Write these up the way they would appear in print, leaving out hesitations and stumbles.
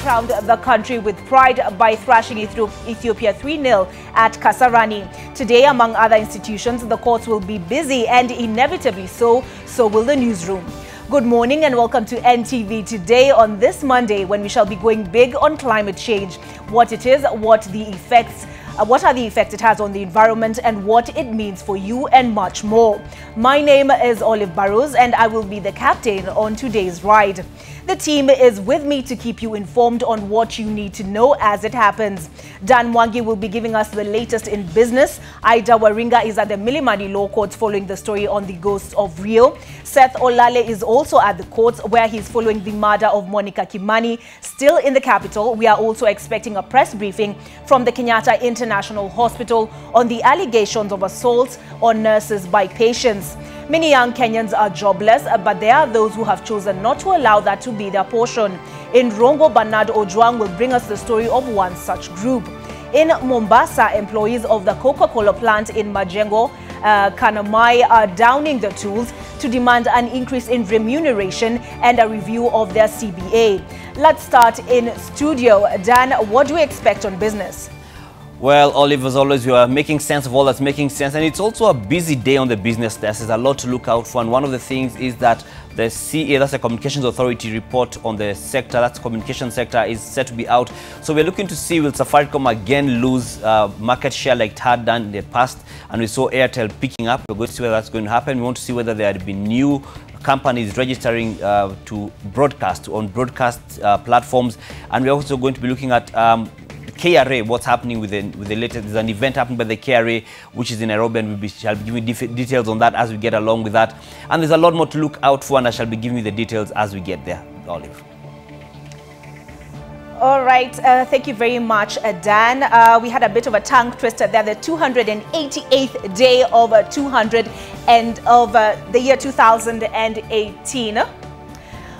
crowned the country with pride by thrashing Ethiopia 3-0 at Kasarani. Today, among other institutions, the courts will be busy and inevitably so will the newsroom. Good morning and welcome to NTV today on this Monday, when we shall be going big on climate change, what it is, what are the effects it has on the environment, and what it means for you, and much more. My name is Burrows and I will be the captain on today's ride. The team is with me to keep you informed on what you need to know as it happens. Dan Mwangi will be giving us the latest in business. Ida Waringa is at the Milimani Law Courts following the story on the ghosts of Rio. Seth Olale is also at the courts where he's following the murder of Monica Kimani. Still in the capital, we are also expecting a press briefing from the Kenyatta International Hospital on the allegations of assault on nurses by patients. Many young Kenyans are jobless, but there are those who have chosen not to allow that to be their portion. In Rongo, Bernard Ojwang will bring us the story of one such group. In Mombasa, employees of the Coca-Cola plant in Majengo, Kanamai, are downing the tools to demand an increase in remuneration and a review of their CBA. Let's start in studio. Dan, what do we expect on business? Well, Olive, as always, we are making sense of all that's making sense. And it's also a busy day on the business desk. There's a lot to look out for. And one of the things is that the CA, that's the Communications Authority report on the sector, that's the communication sector, is set to be out. So we're looking to see, will Safaricom again lose market share like it had done in the past? And we saw Airtel picking up. We're going to see whether that's going to happen. We want to see whether there had been new companies registering to broadcast on broadcast platforms. And we're also going to be looking at KRA, what's happening with the latest. There's an event happening by the KRA, which is in Nairobi, and we shall be giving details on that as we get along with that. And there's a lot more to look out for, and I shall be giving you the details as we get there. Olive. All right, thank you very much, Dan. We had a bit of a tongue twister there. The 288th day of the year 2018.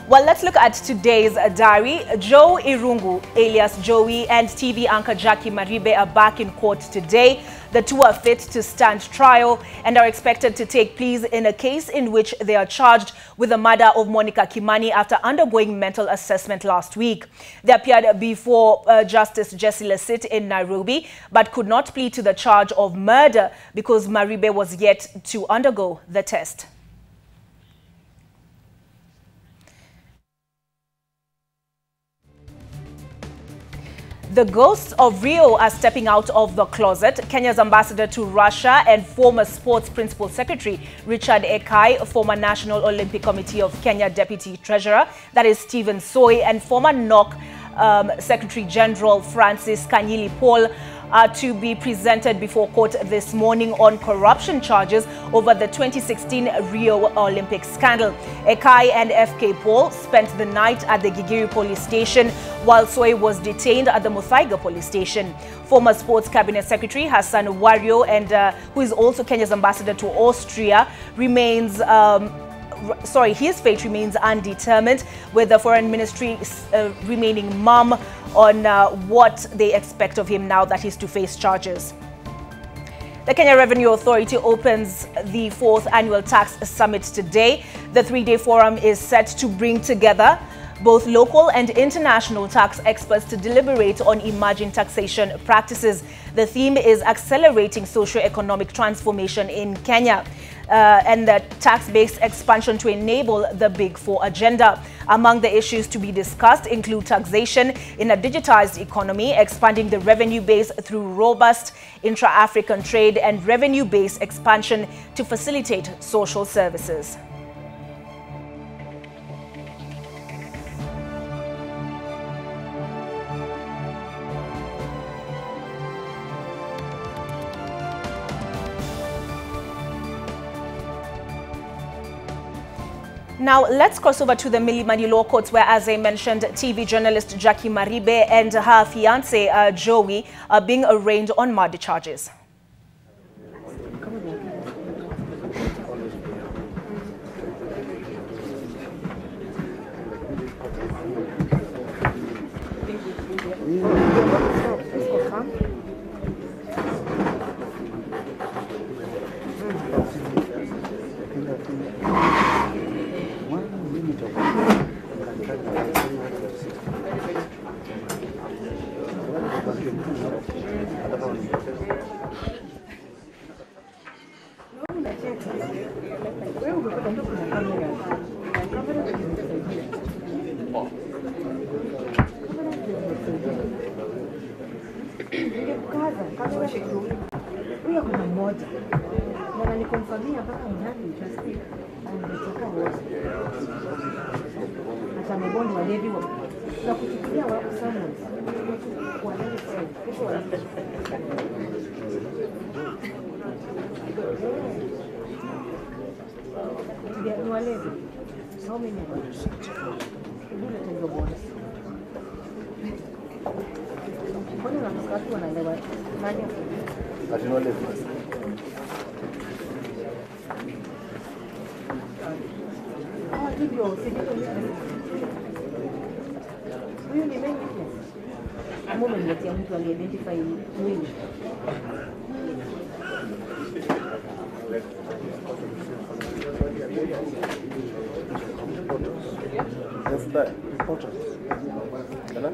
Well, let's look at today's diary. Joe Irungu, alias Joey, and TV anchor Jackie Maribe are back in court today. The two are fit to stand trial and are expected to take pleas in a case in which they are charged with the murder of Monica Kimani after undergoing mental assessment last week. They appeared before Justice Jesse Lasit in Nairobi, but could not plead to the charge of murder because Maribe was yet to undergo the test. The ghosts of Rio are stepping out of the closet. Kenya's ambassador to Russia and former sports principal secretary Richard Ekai, former National Olympic Committee of Kenya deputy treasurer, that is Stephen Soy, and former NOC Secretary General Francis Kanyili Paul are to be presented before court this morning on corruption charges over the 2016 Rio Olympics scandal. Ekai and FK Paul spent the night at the Gigiri police station, while Soy was detained at the Muthaiga police station. Former sports cabinet secretary Hassan Wario, and who is also Kenya's ambassador to Austria, remains his fate remains undetermined, with the foreign ministry remaining mum on what they expect of him now that he's to face charges. The Kenya Revenue Authority opens the 4th annual tax summit today. The 3-day forum is set to bring together both local and international tax experts to deliberate on emerging taxation practices. The theme is accelerating socio-economic transformation in Kenya and the tax-based expansion to enable the Big Four agenda. Among the issues to be discussed include taxation in a digitized economy, expanding the revenue base through robust intra-African trade, and revenue-based expansion to facilitate social services. Now, let's cross over to the Milimani Law Courts, where, as I mentioned, TV journalist Jackie Maribe and her fiancé Joey are being arraigned on murder charges. How many?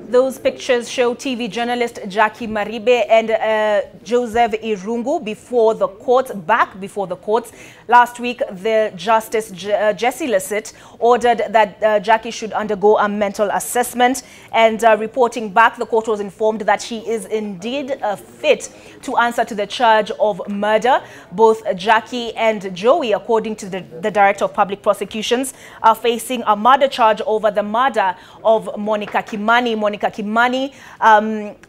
Those pictures show TV journalist Jackie Maribe and Joseph Irungu before the courts, back before the courts. Last week, the Justice Jesse Lassit ordered that Jackie should undergo a mental assessment, and reporting back, the court was informed that she is indeed fit to answer to the charge of murder. Both Jackie and Joey, according to the Director of Public Prosecutions, are facing a murder charge over the murder of Monica Kimani. Monica Kimani,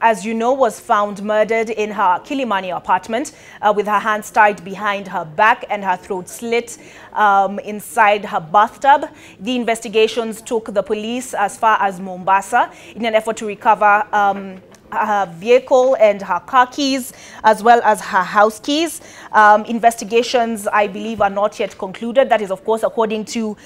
as you know, was found murdered in her Kilimani apartment with her hands tied behind her back and her throat slit inside her bathtub. The investigations took the police as far as Mombasa in an effort to recover her vehicle and her car keys, as well as her house keys. Investigations, I believe, are not yet concluded. That is, of course, according to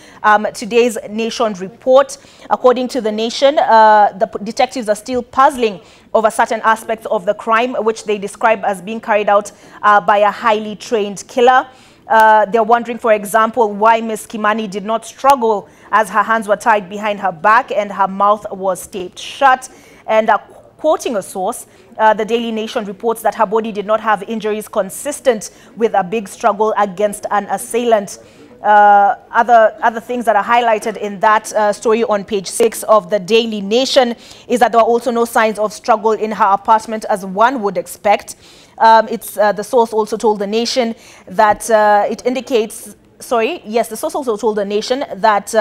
today's Nation report. According to the Nation, the detectives are still puzzling over certain aspects of the crime, which they describe as being carried out by a highly trained killer. They're wondering, for example, why Miss Kimani did not struggle as her hands were tied behind her back and her mouth was taped shut. And quoting a source, the Daily Nation reports that her body did not have injuries consistent with a big struggle against an assailant. Other things that are highlighted in that story on page 6 of the Daily Nation is that there are also no signs of struggle in her apartment, as one would expect. The source also told the Nation that the source also told the Nation that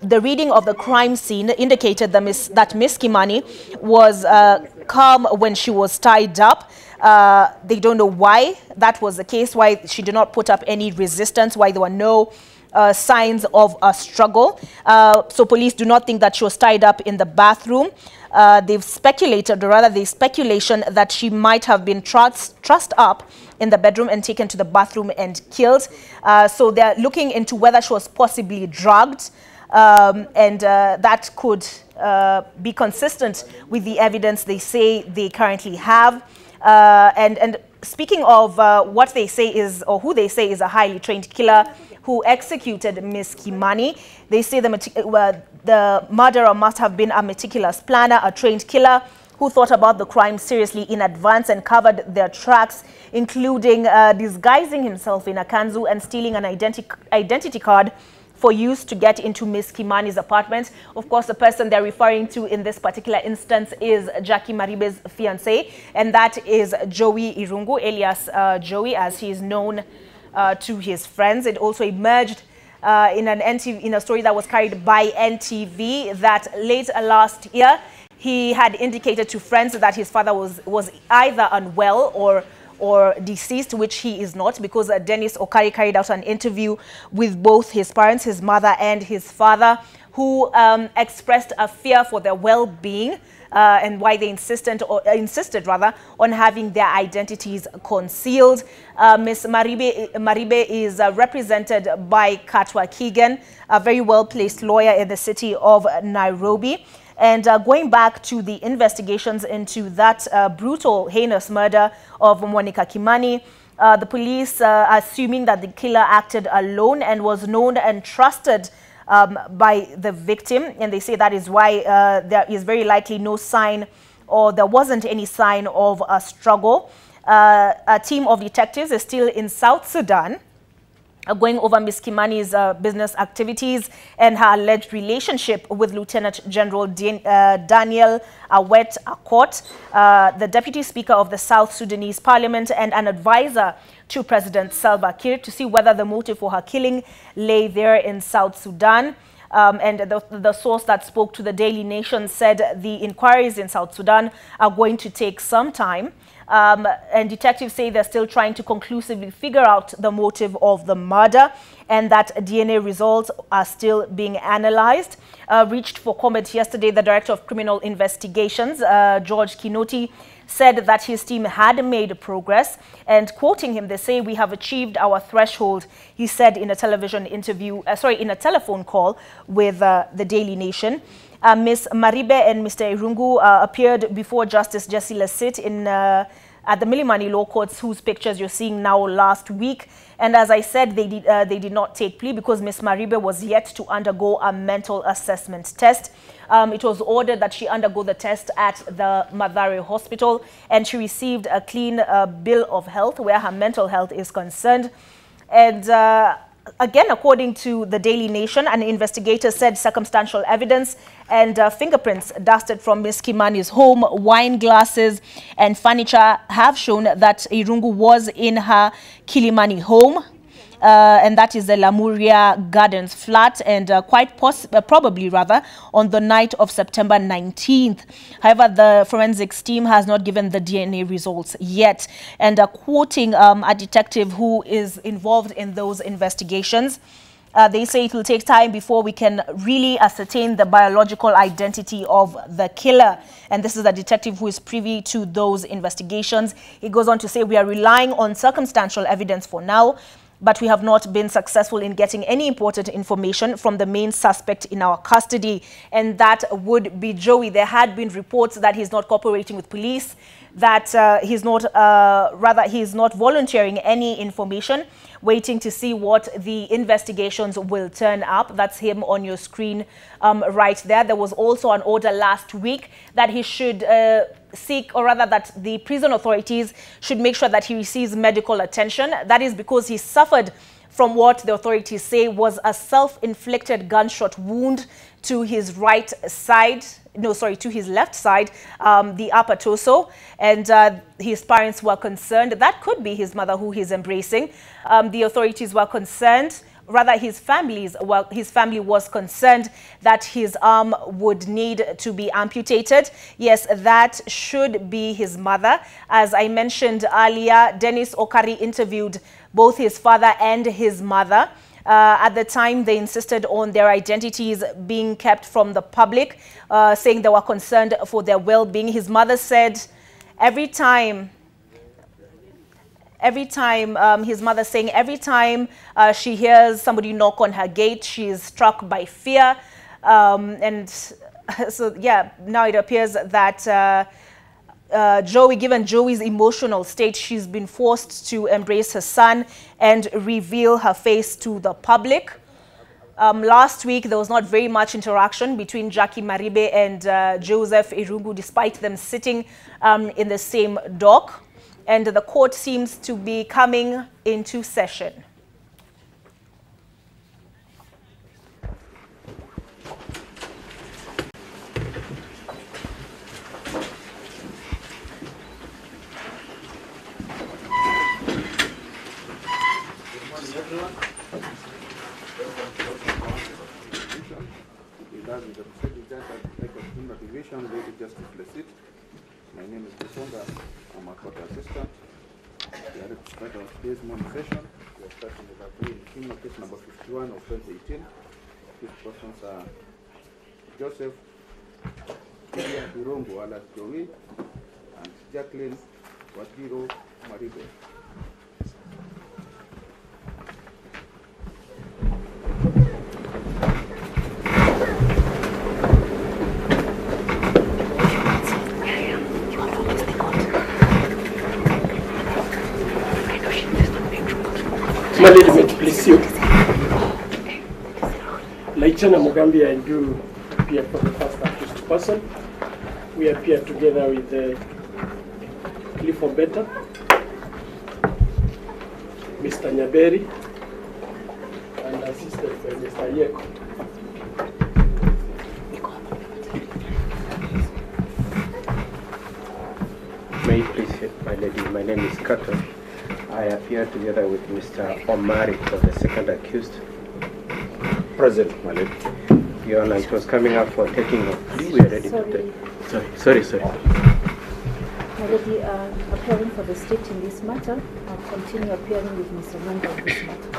the reading of the crime scene indicated that Miss Kimani was calm when she was tied up. They don't know why that was the case, why she did not put up any resistance, why there were no signs of a struggle. So police do not think that she was tied up in the bathroom. They've speculated, or rather there's speculation that she might have been trussed up in the bedroom and taken to the bathroom and killed. So they're looking into whether she was possibly drugged, and that could be consistent with the evidence they say they currently have. And speaking of what they say is, or who they say is a highly trained killer who executed Miss Kimani, they say the murderer must have been a meticulous planner, a trained killer who thought about the crime seriously in advance and covered their tracks, including disguising himself in a kanzu and stealing an identity card for use to get into Miss Kimani's apartment. Of course, the person they're referring to in this particular instance is Jackie Maribe's fiancé, and that is Joey Irungu, alias Joey, as he is known to his friends. It also emerged in a story that was carried by NTV that late last year, he had indicated to friends that his father was either unwell or deceased, which he is not, because Dennis Okari carried out an interview with both his parents, his mother and his father, who expressed a fear for their well-being and why they insisted on having their identities concealed. Ms. Maribe is represented by Katwa Keegan, a very well-placed lawyer in the city of Nairobi. And going back to the investigations into that brutal, heinous murder of Monica Kimani, the police are assuming that the killer acted alone and was known and trusted by the victim. And they say that is why there is very likely no sign, or there wasn't any sign of a struggle. A team of detectives is still in South Sudan going over Ms. Kimani's business activities and her alleged relationship with Lieutenant General Daniel Awet Akot, the Deputy Speaker of the South Sudanese Parliament and an advisor to President Salva Kiir, to see whether the motive for her killing lay there in South Sudan. And the source that spoke to the Daily Nation said the inquiries in South Sudan are going to take some time. And detectives say they're still trying to conclusively figure out the motive of the murder, and that DNA results are still being analyzed. Reached for comment yesterday, the Director of Criminal Investigations, George Kinoti, said that his team had made progress, and quoting him, they say, "We have achieved our threshold," he said in a television interview, in a telephone call with the Daily Nation. Ms. Maribe and Mr. Irungu appeared before Justice Jesse Lasit at the Milimani Law Courts, whose pictures you're seeing now, last week. And as I said, they did not take plea because Ms. Maribe was yet to undergo a mental assessment test. It was ordered that she undergo the test at the Mathare Hospital, and she received a clean bill of health where her mental health is concerned. And again, according to the Daily Nation, an investigator said circumstantial evidence and fingerprints dusted from Ms. Kimani's home, wine glasses and furniture have shown that Irungu was in her Kilimani home. And that is the Lamuria Gardens flat, and probably on the night of September 19th. However, the forensics team has not given the DNA results yet. And quoting a detective who is involved in those investigations, they say it will take time before we can really ascertain the biological identity of the killer. And this is a detective who is privy to those investigations. He goes on to say, "We are relying on circumstantial evidence for now, but we have not been successful in getting any important information from the main suspect in our custody." And that would be Joey. There had been reports that he's not cooperating with police, that he's not volunteering any information, waiting to see what the investigations will turn up. That's him on your screen right there. There was also an order last week that he should seek, or rather that the prison authorities should make sure that he receives medical attention. That is because he suffered from what the authorities say was a self-inflicted gunshot wound to his right side, to his left side, the upper torso. And his parents were concerned. That could be his mother who he's embracing. The authorities were concerned, rather his family was concerned that his arm would need to be amputated. Yes, that should be his mother. As I mentioned earlier, Dennis Okari interviewed both his father and his mother. At the time, they insisted on their identities being kept from the public, saying they were concerned for their well-being. His mother said every time every time she hears somebody knock on her gate, she is struck by fear. And so, yeah, now it appears that given Joey's emotional state, she's been forced to embrace her son and reveal her face to the public. Last week, there was not very much interaction between Jackie Maribe and Joseph Irungu, despite them sitting in the same dock. And the court seems to be coming into session. My name is Busonga. I'm a court assistant. We are ready to start our today's morning session. We are starting with a plea in criminal case number 51 of 2018. These persons are Joseph Irungu alias Joey and Jacqueline Wajiro Maribe. Management, please you. Laichana Mugambi, I do appear for the first accused person. We appear together with Clifford Beta, Mr. Nyaberi, Yeko. May you please sit, my lady. My name is Kato. I appear together with Mr. Omari for the second accused. Present, my lady. Your Honor, it was coming up for taking a plea. We are ready to take. Sorry. My lady, appearing for the state in this matter, I'll continue appearing with Mr. Mundia in this matter.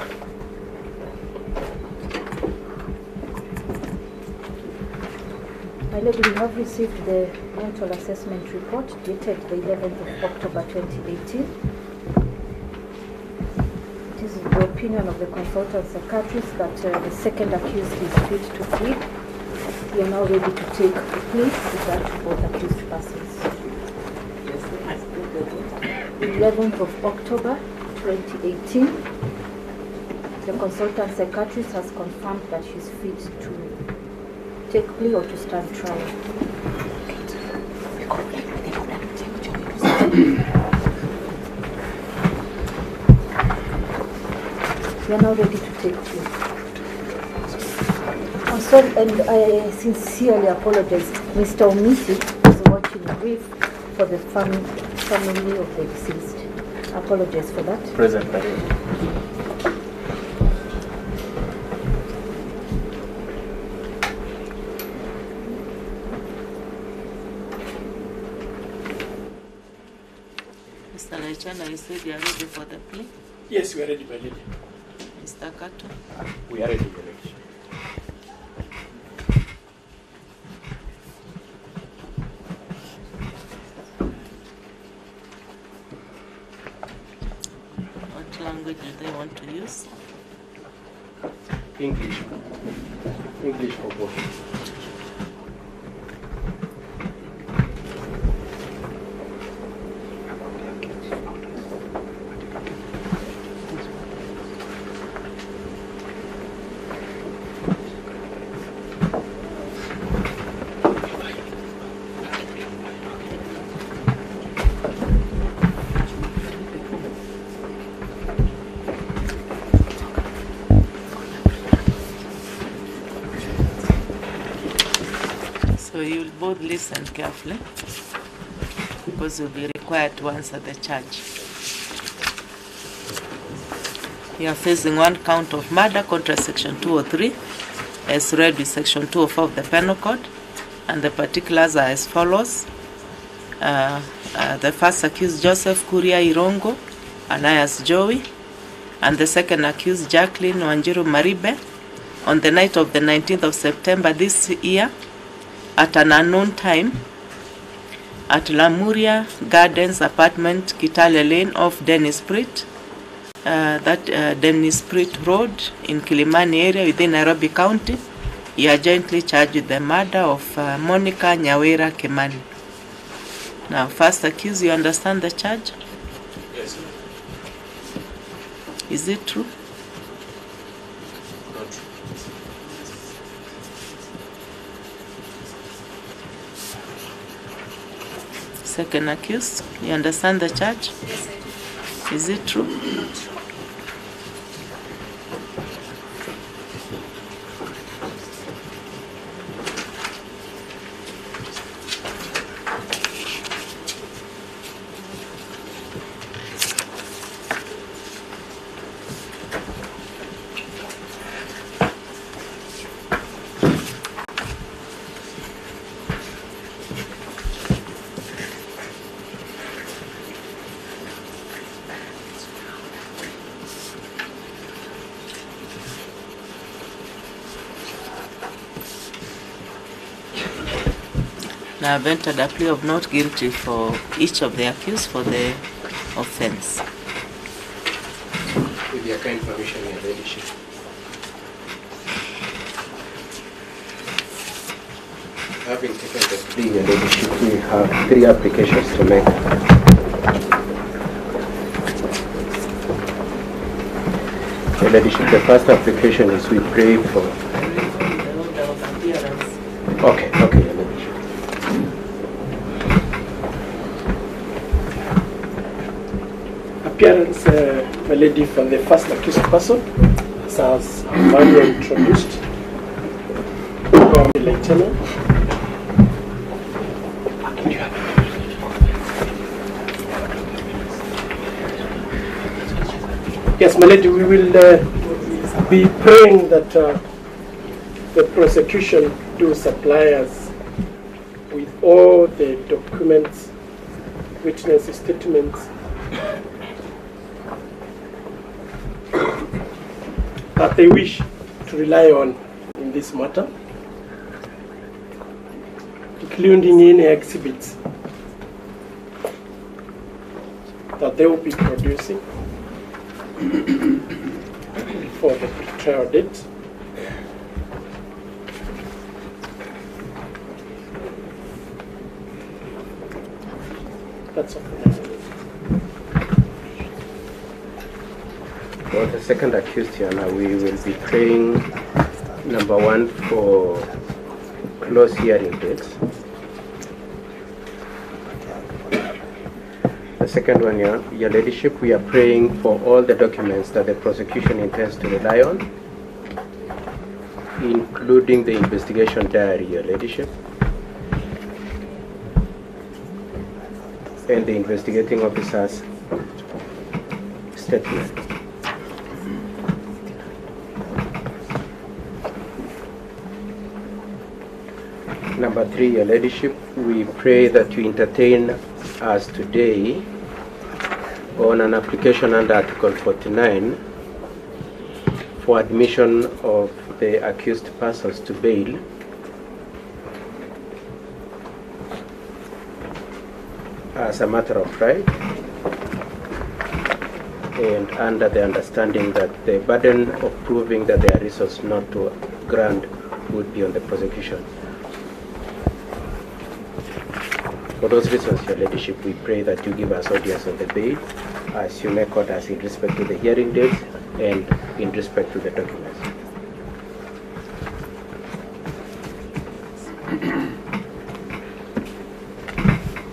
My lady, we have received the mental assessment report dated the 11th of October 2018. It is the opinion of the consultant psychiatrist that the second accused is fit to plead. We are now ready to take the plea with that to both accused persons. 11th of October 2018, the consultant psychiatrist has confirmed that she is fit to take plea or to stand trial. We are now ready to take plea. I'm sorry, and I sincerely apologize. Mr. Omisi is watching brief for the family of the deceased. I apologize for that. Present. Mr. Laichana, you said you are ready for the plea? Yes, we are ready, my lady. Mr. Kato? We are ready, my lady. What language do they want to use? English. English for both. So you'll both listen carefully because you'll be required to answer the charge. You are facing one count of murder contra section 203 as read with section 204 of the Penal Code, and the particulars are as follows. The first accused, Joseph Kuria Irungu, alias Joey, and the second accused, Jacqueline Wanjiru Maribe, on the night of the 19th of September this year, at an unknown time, at Lamuria Gardens apartment, Kitale Lane off Dennis Prit, Dennis Prit Road in Kilimani area within Nairobi County. You are jointly charged with the murder of Monica Nyawera Kimani. Now, first accused, you understand the charge? Yes. Is it true? Not true. Second accused, you understand the charge? Yes, I do. Is it true? Now, I've entered a plea of not guilty for each of the accused for the offense. With your kind permission, Your Ladyship. Having taken the plea, Your Ladyship, we have 3 applications to make. Your Ladyship, the first application is we pray for... Okay, Your Ladyship. Appearance, my lady, for the first accused person. documents as Mundia introduced. Lieutenant. Yes, my lady, we will be praying that the prosecution do supply us with all the documents, witness statements that they wish to rely on in this matter, including any exhibits that they will be producing for the trial date. That's all. For the second accused here now, we will be praying, number one, for close hearing dates. The second one, Your Ladyship, we are praying for all the documents that the prosecution intends to rely on, including the investigation diary, Your Ladyship, and the investigating officer's statement. Number three, Your Ladyship, we pray that you entertain us today on an application under Article 49 for admission of the accused persons to bail as a matter of right, and under the understanding that the burden of proving that there is resource not to grant would be on the prosecution. For those reasons, Your Ladyship, we pray that you give us audience on the bail, as you may court us in respect to the hearing dates and in respect to the documents.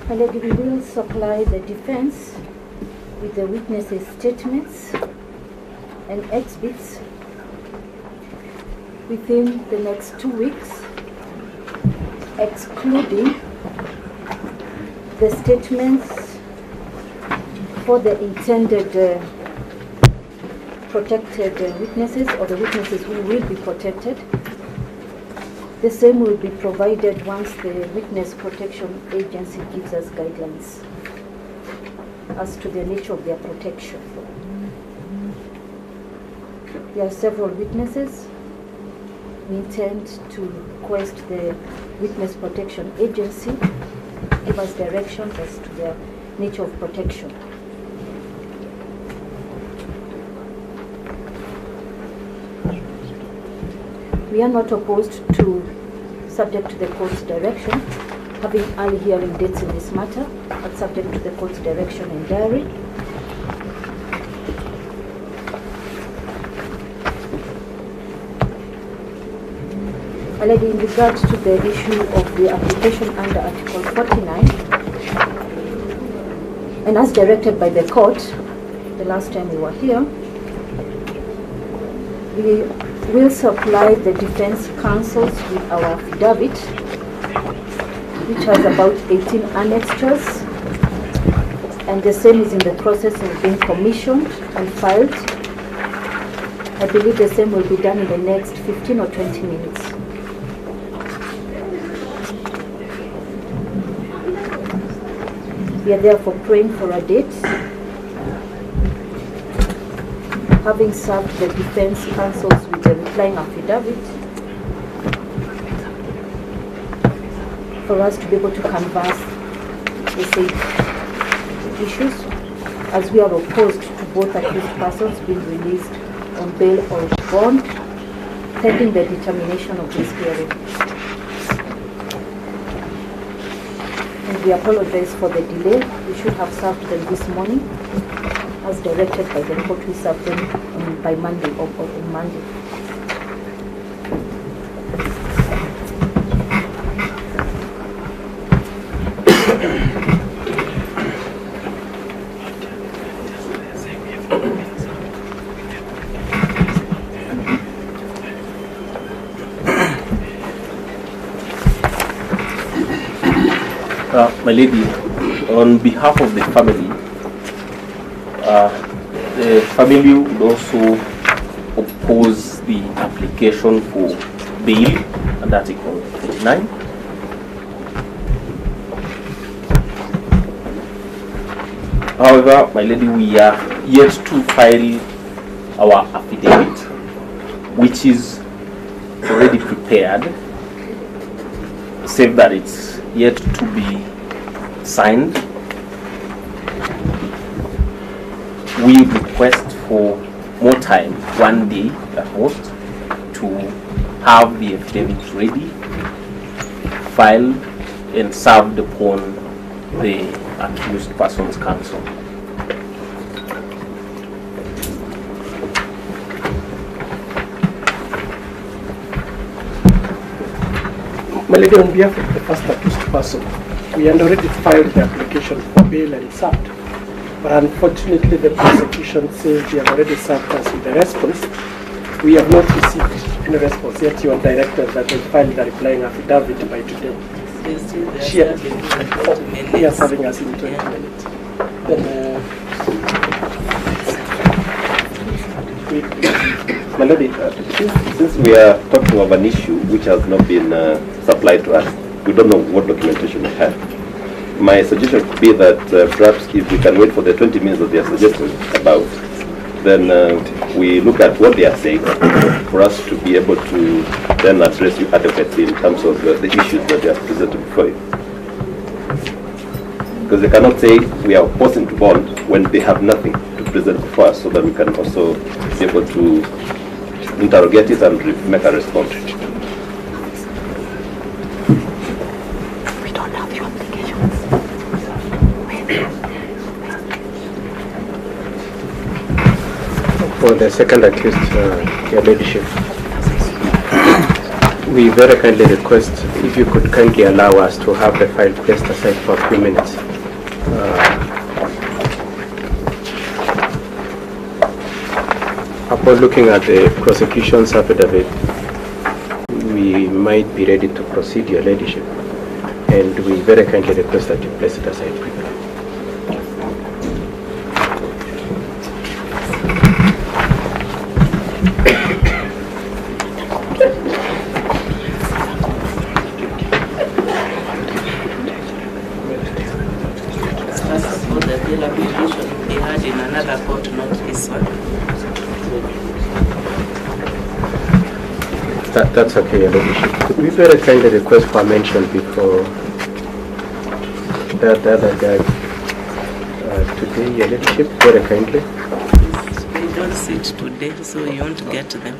My lady, we will supply the defense with the witnesses' statements and exhibits within the next 2 weeks, excluding the statements for the intended protected witnesses, or the witnesses who will be protected. The same will be provided once the Witness Protection Agency gives us guidelines as to the nature of their protection. There are several witnesses. We intend to request the Witness Protection Agency give us directions as to their nature of protection. We are not opposed to, subject to the court's direction, having early hearing dates in this matter, but subject to the court's direction and diary. Already in regards to the issue of the application under Article 49, and as directed by the court the last time we were here, we will supply the defense counsels with our affidavit, which has about 18 annexures, and the same is in the process of being commissioned and filed. I believe the same will be done in the next 15 or 20 minutes. We are therefore praying for a date, having served the defense counsels with the replying affidavit, for us to be able to canvass the same issues, as we are opposed to both accused persons being released on bail or bond, pending the determination of this hearing. And we apologize for the delay. We should have served them this morning, as directed by the court. We served them by Monday or on Monday. My lady, on behalf of the family would also oppose the application for bail under Article 39. However, my lady, we are yet to file our affidavit, which is already prepared, save that it's yet to be signed. We request for more time, 1 day at most, to have the affidavit ready, filed, and served upon the accused person's counsel. My lady, on behalf of the first accused person, we had already filed the application for bail and served. But unfortunately, the prosecution says they have already served us with the response. We have not received any response yet. You are directed that they file the replying affidavit by today. They are serving us in 20 minutes. Then, my lady, since we are talking of an issue which has not been supplied to us, we don't know what documentation we have. My suggestion would be that perhaps if we can wait for the 20 minutes that they are suggesting about, then we look at what they are saying for us to be able to then address you adequately in terms of the issues that they are presented before you. Because they cannot say we are opposing to bond when they have nothing to present before us, so that we can also be able to interrogate it and make a response. For the second accused, Your Ladyship, we very kindly request if you could kindly allow us to have the file placed aside for a few minutes. Upon looking at the prosecution's affidavit, we might be ready to proceed, Your Ladyship, and we very kindly request that you place it aside quickly. That's okay, Your Ladyship. Could we very kindly request for a mention before the other guy today, Your Ladyship? Very kindly. They don't sit today, so you won't get them.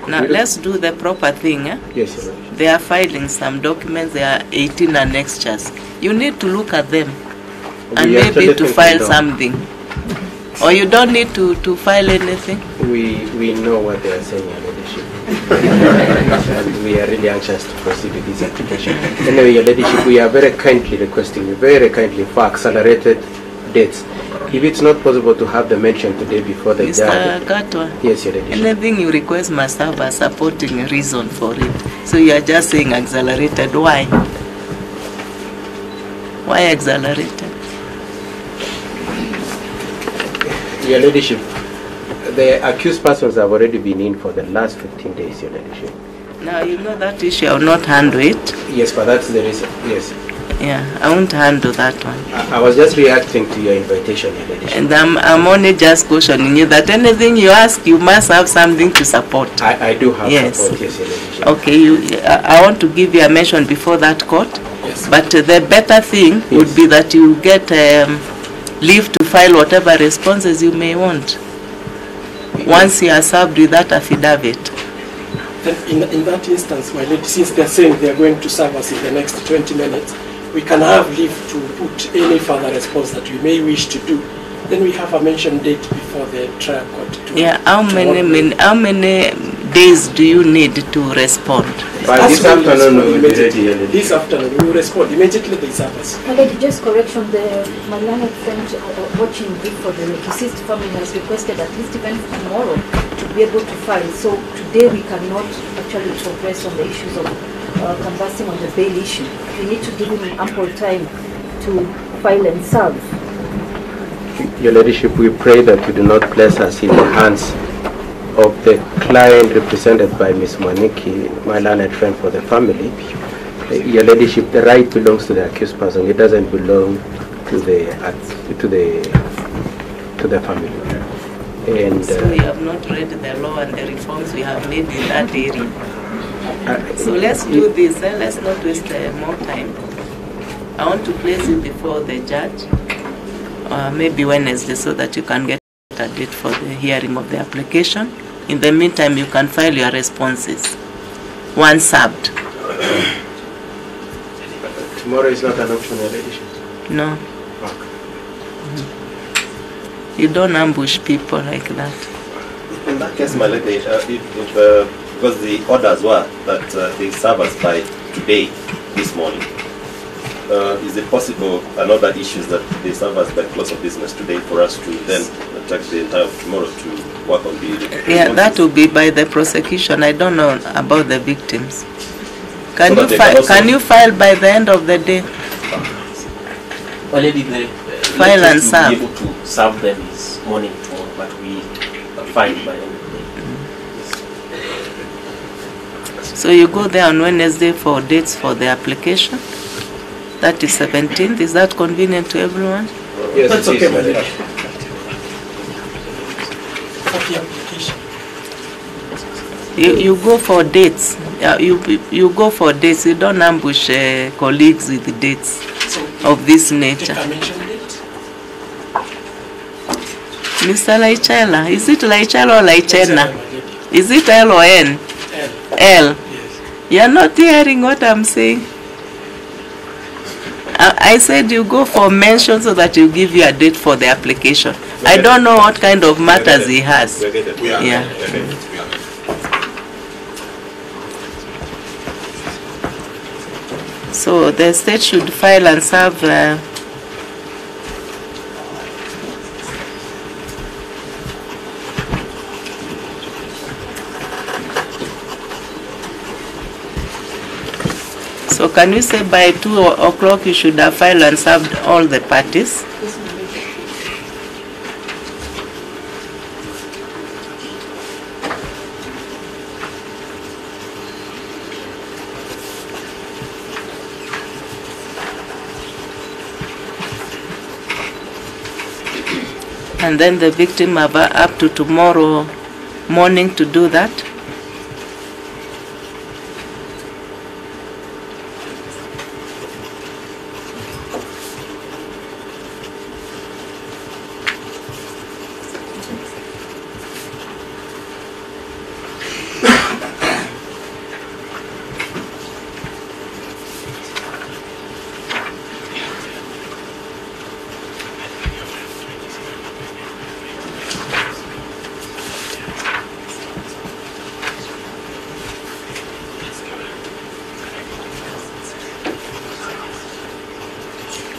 Now, let's do the proper thing. Eh? Yes, Your Ladyship. They are filing some documents, there are 18 annexures. You need to look at them and maybe to file something. Or you don't need to file anything? We know what they are saying, Your Ladyship. And we are really anxious to proceed with this application. Anyway, Your Ladyship, we are very kindly requesting you, very kindly, for accelerated dates. If it's not possible to have the mention today before the judge. Mr. Katwa, yes, Your Ladyship. Anything you request must have a supporting reason for it. So you are just saying accelerated. Why? Why accelerated? Your Ladyship, the accused persons have already been in for the last 15 days, Your Ladyship. Now, you know that issue, I will not handle it. Yes, but that's the reason, yes. Yeah, I won't handle that one. I was just reacting to your invitation, Your Ladyship. And I'm only just cautioning you that anything you ask, you must have something to support. I do have support, yes, Your Ladyship. Okay, I want to give you a mention before that court. Yes. But the better thing would be that you get leave to file whatever responses you may want once you are served with that affidavit. Then in that instance, my lady, since they're saying they're going to serve us in the next 20 minutes, we can have leave to put any further response that we may wish to do. Then we have a mentioned date before the trial court. Yeah, how many days do you need to respond? By this afternoon we will be ready. This afternoon we will respond immediately they serve us. My lady, just correction, the Mariana friend watching this for the deceased family has requested at least even tomorrow to be able to file. So today we cannot actually progress on the issues of canvassing on the bail issue. We need to give him ample time to file and serve. Your Ladyship, we pray that you do not place us in the hands of the client represented by Ms. Mwaniki, my learned friend for the family. Your Ladyship, the right belongs to the accused person. It doesn't belong to the family. And so we have not read the law and the reforms we have made in that area. So let's do this. Let's not waste more time. I want to place you before the judge, maybe Wednesday, so that you can get a date for the hearing of the application. In the meantime, you can file your responses once served. Tomorrow is not an option, Your Ladyship. No. You don't ambush people like that. In that case, my lady, because the orders were that they serve us by today, this morning, is it possible another issues that they serve us by close of business today for us to then attack the entire of tomorrow to work on the yeah, that will be by the prosecution. I don't know about the victims. Can you file by the end of the day? Already the file and serve. Be able to serve them is morning tomorrow, but we file by end of the day. So you go there on Wednesday for dates for the application. That is 17th. Is that convenient to everyone? Yes, that's okay, my lady. You go for dates. You go for dates. You don't ambush colleagues with the dates of this nature. Mr. Laichela, is it Laichela or Laichena? Is it L or N? L. Yes. You're not hearing what I'm saying. I said you go for mention so that you give you a date for the application. I don't know what kind of matters he has. Yeah. So the state should file and serve so can you say by 2 o'clock you should have filed and served all the parties? And then the victim have up to tomorrow morning to do that?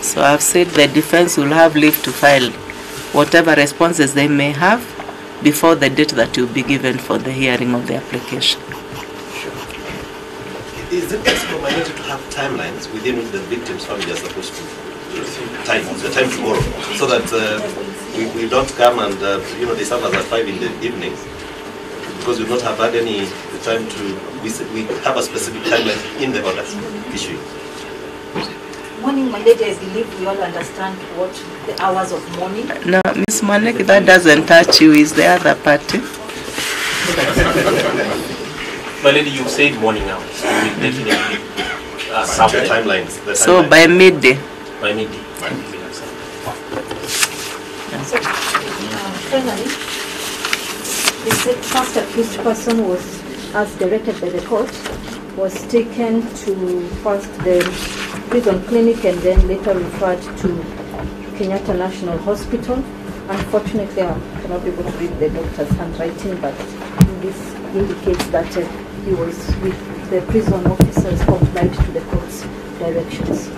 So I've said the defense will have leave to file whatever responses they may have before the date that will be given for the hearing of the application. Sure. Is it possible, my lady, to have timelines within which the victim's family are supposed to the time tomorrow, so that we don't come and they serve us at 5 in the evening, because we not have had any time to we have a specific timeline in the orders issuing. Morning, my lady, I believe we all understand what the hours of morning. No, Ms. Manek, that doesn't touch you, is the other party. My lady, you said morning hours. We definitely serve the timelines. So by midday. By midday. So, finally, the first accused person was, as directed by the court, was taken to first the prison clinic and then later referred to Kenyatta National Hospital. Unfortunately, I cannot be able to read the doctor's handwriting, but this indicates that he was with the prison officers complied to the court's directions.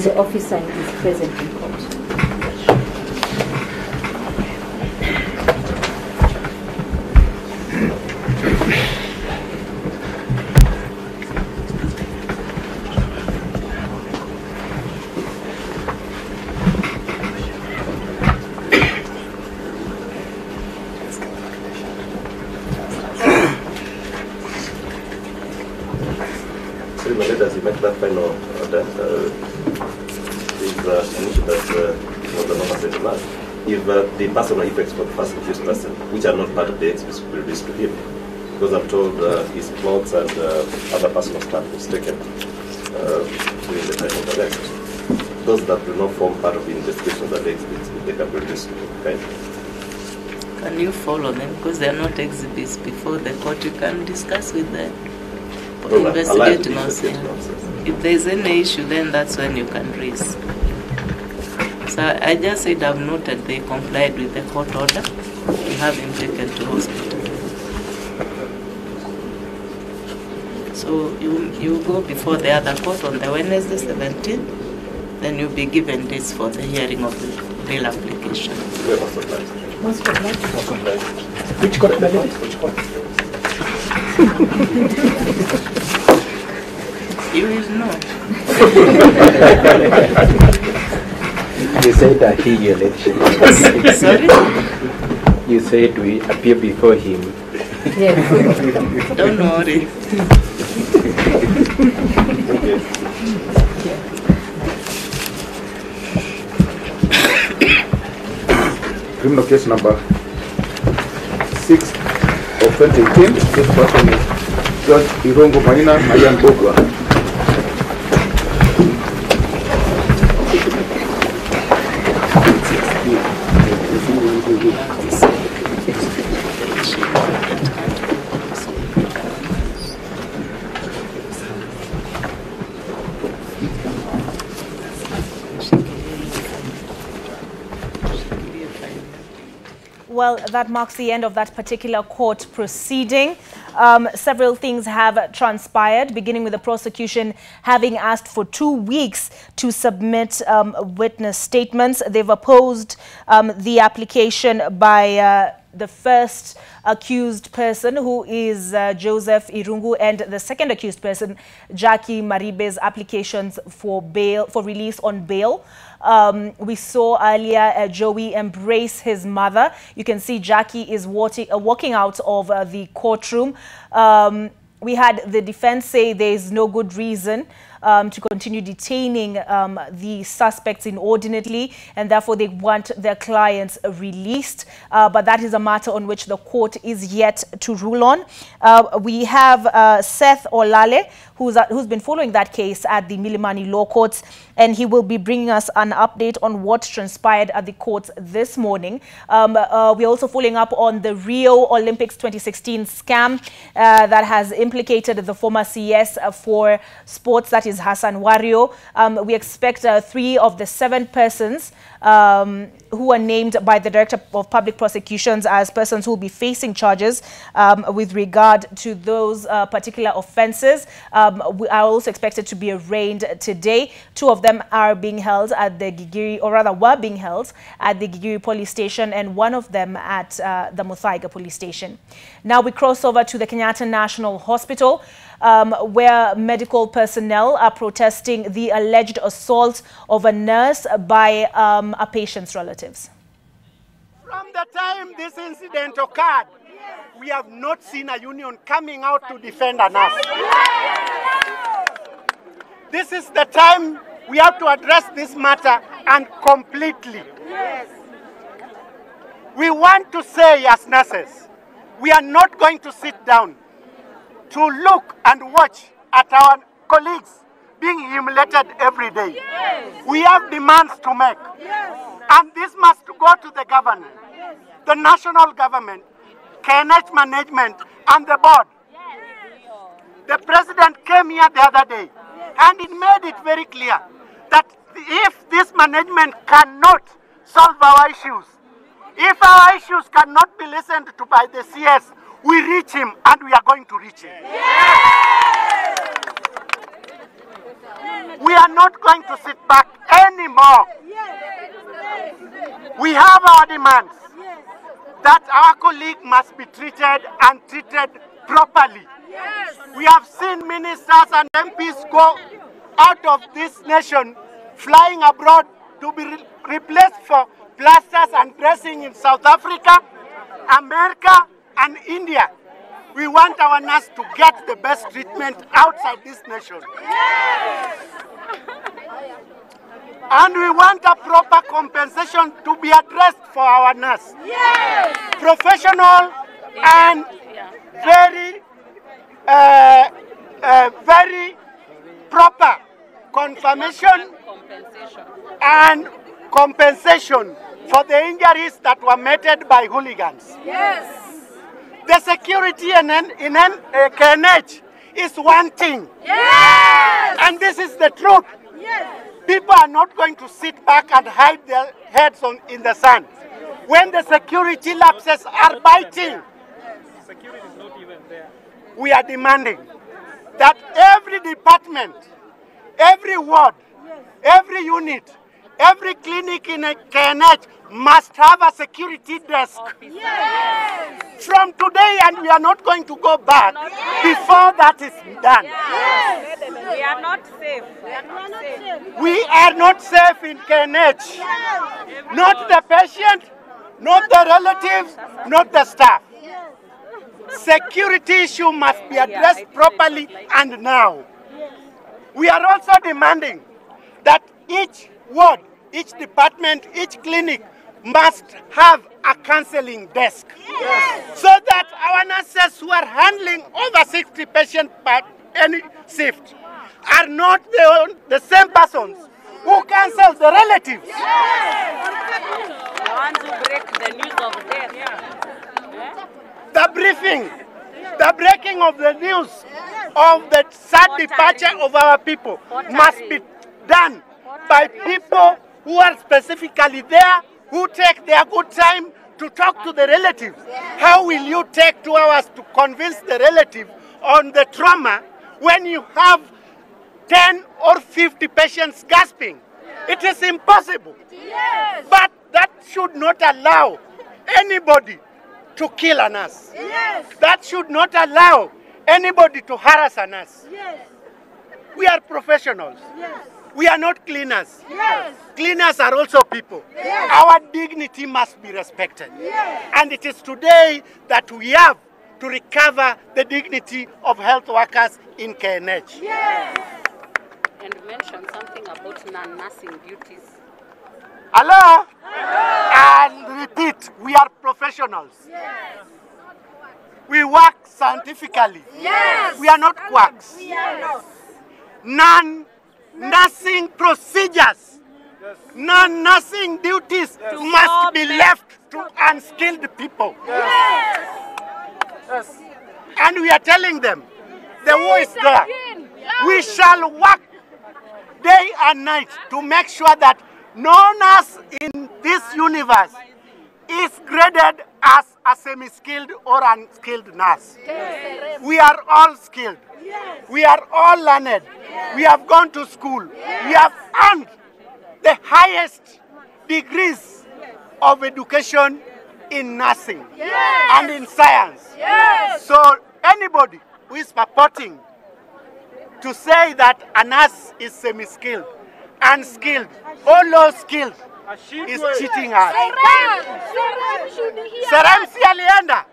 The officer is present in court. agree, my leader, as you make that final order, is an issue that was the normal setting up. If the personal effects for the first accused person, which are not part of the exhibits, will be released to him, because I'm told his clothes and other personal stuff was taken during the time of the arrest. Those that do not form part of the investigation of the exhibits, they can be released to him. Okay? Can you follow them? Because they are not exhibits before the court. You can discuss with them. Investigating also. If there is any issue, then that's when you can raise. So I just said I've noted they complied with the court order to have him taken to hospital. So you go before the other court on the Wednesday 17th, then you'll be given dates for the hearing of the bail application. Which court? Which court? You will know. You said I hear your lecture. Sorry? You said we appear before him. Yes. Don't worry. Criminal case number 6 of 2018. This person is Judge Irungu Maina Mayan Bogwa. Well, that marks the end of that particular court proceeding. Several things have transpired, beginning with the prosecution having asked for 2 weeks to submit witness statements. They've opposed the application by the first accused person, who is Joseph Irungu, and the second accused person, Jackie Maribe's applications for bail, for release on bail. We saw earlier Joey embrace his mother. You can see Jackie is walking out of the courtroom. We had the defense say there is no good reason to continue detaining the suspects inordinately, and therefore they want their clients released. But that is a matter on which the court is yet to rule on. We have Seth Olale, who's been following that case at the Milimani Law Courts, and he will be bringing us an update on what transpired at the courts this morning. We're also following up on the Rio Olympics 2016 scam that has implicated the former CS for sports, that is Hassan Wario. We expect 3 of the 7 persons who are named by the Director of Public Prosecutions as persons who will be facing charges with regard to those particular offences. We are also expected to be arraigned today. 2 of them are being held at the Gigiri, or rather were being held at the Gigiri police station, and 1 of them at the Muthaiga police station. Now we cross over to the Kenyatta National Hospital, where medical personnel are protesting the alleged assault of a nurse by a patient's relatives. From the time this incident occurred, we have not seen a union coming out to defend a nurse. This is the time we have to address this matter, and completely. We want to say as nurses, we are not going to sit down to look and watch at our colleagues being humiliated every day. We have demands to make. And this must go to the government, the national government, KNH management, and the board. The president came here the other day, and it made it very clear that if this management cannot solve our issues, if our issues cannot be listened to by the CS, we reach him, and we are going to reach him. We are not going to sit back anymore. We have our demands that our colleague must be treated and treated properly. We have seen ministers and MPs go out of this nation, flying abroad to be replaced for plasters and dressing in South Africa, America, and India. We want our nurse to get the best treatment outside this nation. And we want a proper compensation to be addressed for our nurse. Professional and very, very proper confirmation and compensation for the injuries that were meted by hooligans. The security in KNH is one thing. And this is the truth. People are not going to sit back and hide their heads in the sand. When the security lapses are biting, we are demanding that every department, every ward, every unit, every clinic in a KNH must have a security desk. From today, and we are not going to go back before that is done. We are not safe. We are not safe. We are not safe in KNH. Not the patient, not the relatives, not the staff. Security issue must be addressed properly and now. We are also demanding that each ward, each department, each clinic must have a counseling desk. So that our nurses who are handling over 60 patients per any shift are not the same persons who counsel the relatives. The ones who break the news of death. The briefing, the breaking of the news of the sad departure of our people must be done by people who are specifically there, who take their good time to talk to the relatives. How will you take 2 hours to convince the relative on the trauma when you have 10 or 50 patients gasping? It is impossible. But that should not allow anybody to kill a nurse. That should not allow anybody to harass a nurse. We are professionals. We are not cleaners. Cleaners are also people. Our dignity must be respected. And it is today that we have to recover the dignity of health workers in KNH. And mention something about non-nursing duties. Hello? And repeat, we are professionals. We work scientifically. We are not quacks. Non-nursing procedures, non-nursing duties must be left to unskilled people. And we are telling them, the war is there. We shall work day and night to make sure that no nurse in this universe is graded as a semi-skilled or unskilled nurse. We are all skilled. We are all learned. We have gone to school. We have earned the highest degrees of education in nursing and in science. So anybody who is purporting to say that a nurse is semi-skilled, unskilled, or low-skilled is cheating us. Seremsi alienda.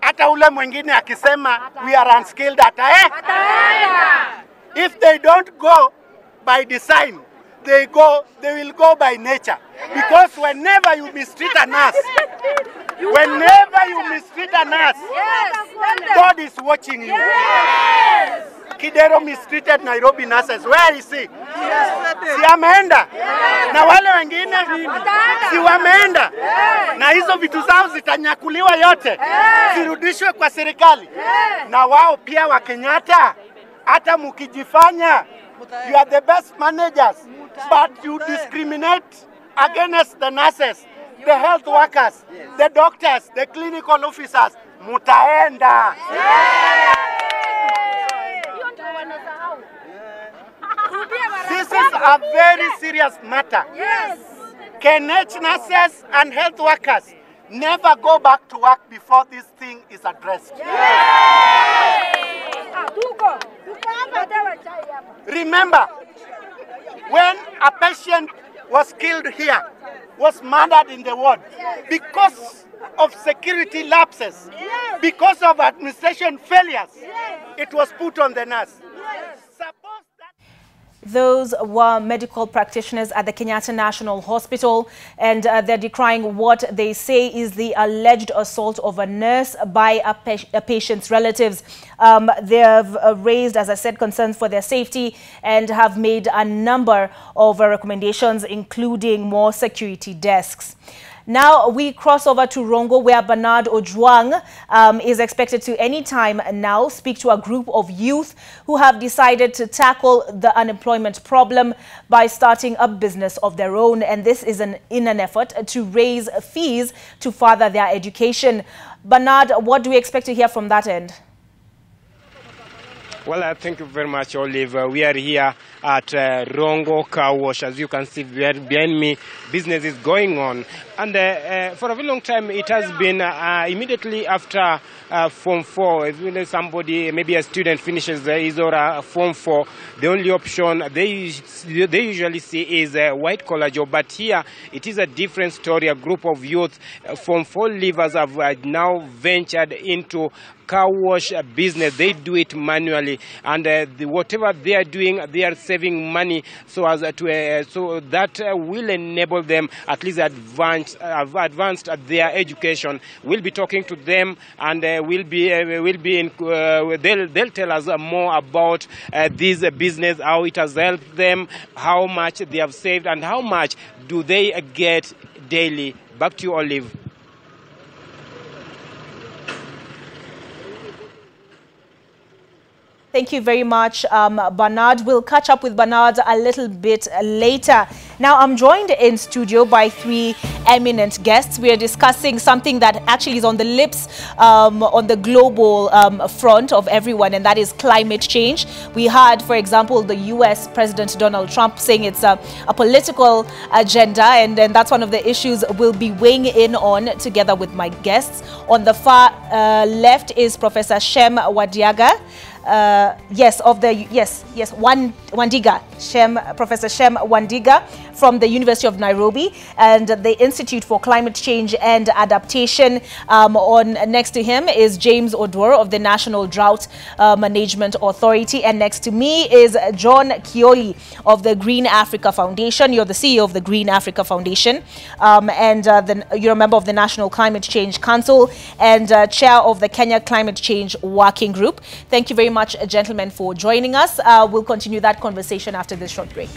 Hata ule mwingine akisema we are unskilled ataenda. If they don't go by design, they will go by nature. Because whenever you mistreat a nurse, God is watching you. Kidero mistreated Nairobi nurses. Where is he? Si ameenda. Na wale wengine si wameenda. Na hizo vitu zao zitanyakuliwa yote. Zirudishwe kwa serikali. Na wao pia wa Kenyatta, hata mukijifanya you are the best managers, but you discriminate against the nurses, the health workers, the doctors, the clinical officers. Mutaenda. This is a very serious matter. KNH nurses and health workers never go back to work before this thing is addressed. Remember, when a patient was killed here, was murdered in the ward, because of security lapses, because of administration failures, it was put on the nurse. Suppose that those were medical practitioners at the Kenyatta National Hospital, and they're decrying what they say is the alleged assault of a nurse by a patient's relatives. They have raised, as I said, concerns for their safety and have made a number of recommendations, including more security desks. Now we cross over to Rongo, where Bernard Ojwang is expected to any time now speak to a group of youth who have decided to tackle the unemployment problem by starting a business of their own. And this is in an effort to raise fees to further their education. Bernard, what do we expect to hear from that end? Well, thank you very much, Olive. We are here at Rongo Car Wash. As you can see behind me, business is going on. And for a very long time, it has been immediately after Form 4. If somebody, maybe a student, finishes his or her Form 4, the only option they usually see is a white-collar job. But here, it is a different story. A group of youth, Form 4 leavers, have now ventured into car wash business. They do it manually, and whatever they are doing, they are saving money so as to so that will enable them at least advanced their education. We'll be talking to them, and they'll tell us more about this business, how it has helped them, how much they have saved, and how much do they get daily. Back to you, Olive. Thank you very much, Bernard. We'll catch up with Bernard a little bit later. Now, I'm joined in studio by three eminent guests. We are discussing something that actually is on the lips on the global front of everyone, and that is climate change. We heard, for example, the U.S. President Donald Trump saying it's a political agenda, and that's one of the issues we'll be weighing in on together with my guests. On the far left is Professor Shem Wadiaga. Wandiga, Professor Shem Wandiga from the University of Nairobi and the Institute for Climate Change and Adaptation. Next to him is James Odworo of the National Drought Management Authority, and next to me is John Kioli of the Green Africa Foundation. You're the CEO of the Green Africa Foundation, and you're a member of the National Climate Change Council and chair of the Kenya Climate Change Working Group. Thank you very much, gentlemen, for joining us. We'll continue that conversation after this short break.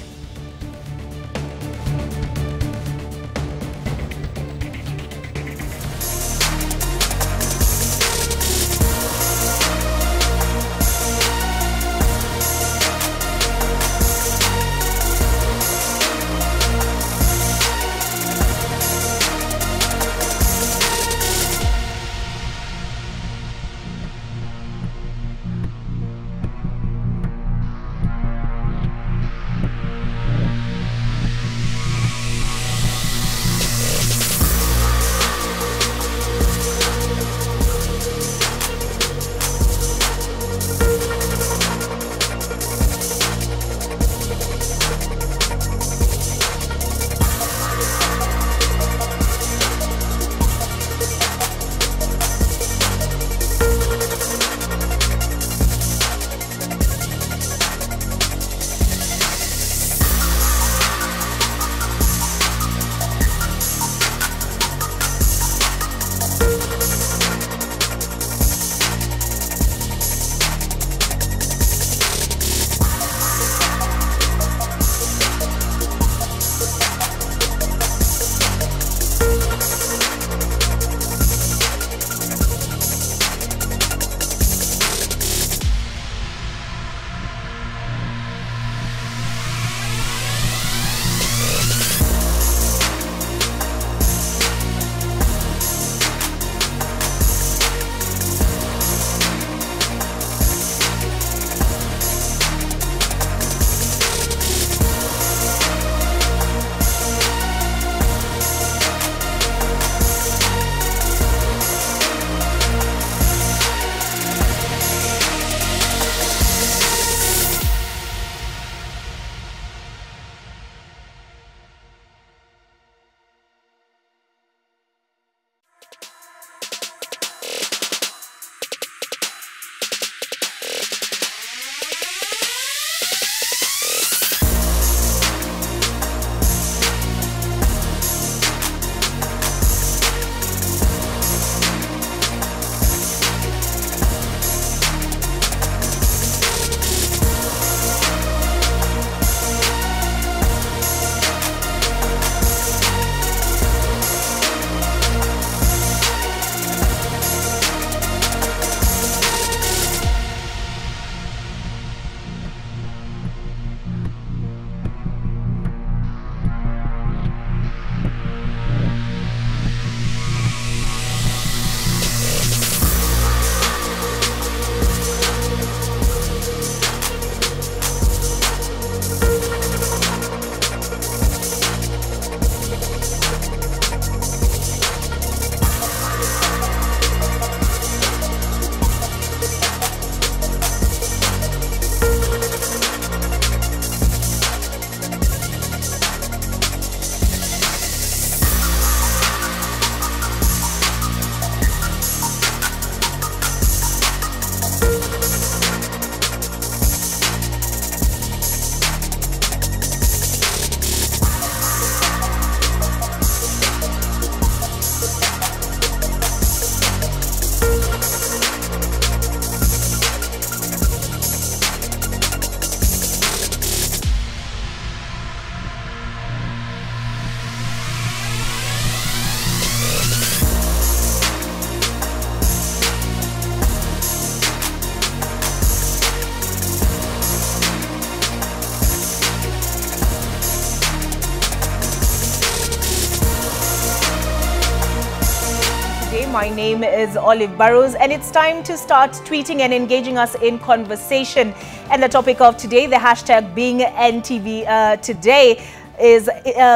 My name is Burrows, and it's time to start tweeting and engaging us in conversation. And the topic of today, the hashtag being NTV today, is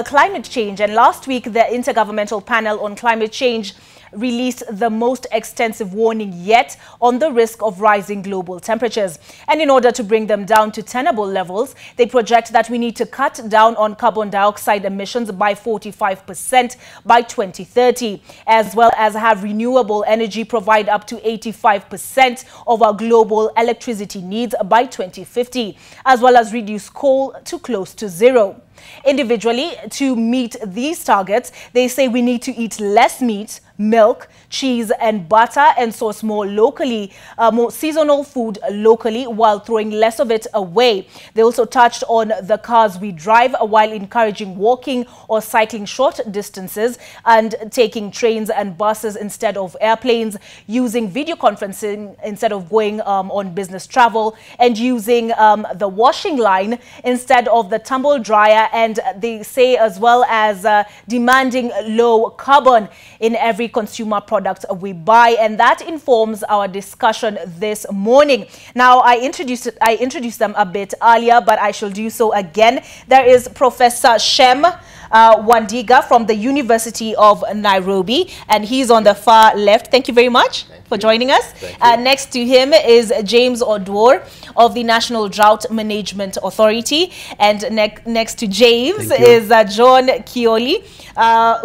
climate change. And last week, the Intergovernmental Panel on Climate Change released the most extensive warning yet on the risk of rising global temperatures. And in order to bring them down to tenable levels, they project that we need to cut down on carbon dioxide emissions by 45% by 2030, as well as have renewable energy provide up to 85% of our global electricity needs by 2050, as well as reduce coal to close to zero. Individually, to meet these targets, they say we need to eat less meat, milk, cheese and butter, and source more locally, more seasonal food locally, while throwing less of it away. They also touched on the cars we drive, while encouraging walking or cycling short distances and taking trains and buses instead of airplanes, using video conferencing instead of going on business travel, and using the washing line instead of the tumble dryer. And they say as well as demanding low carbon in every consumer product we buy. And that informs our discussion this morning. Now, I introduced them a bit earlier, but I shall do so again. There is Professor Sharon Mundia from the University of Nairobi, and he's on the far left. Thank you very much for joining us. Next to him is James Odwor of the National Drought Management Authority, and next to James is John Kioli,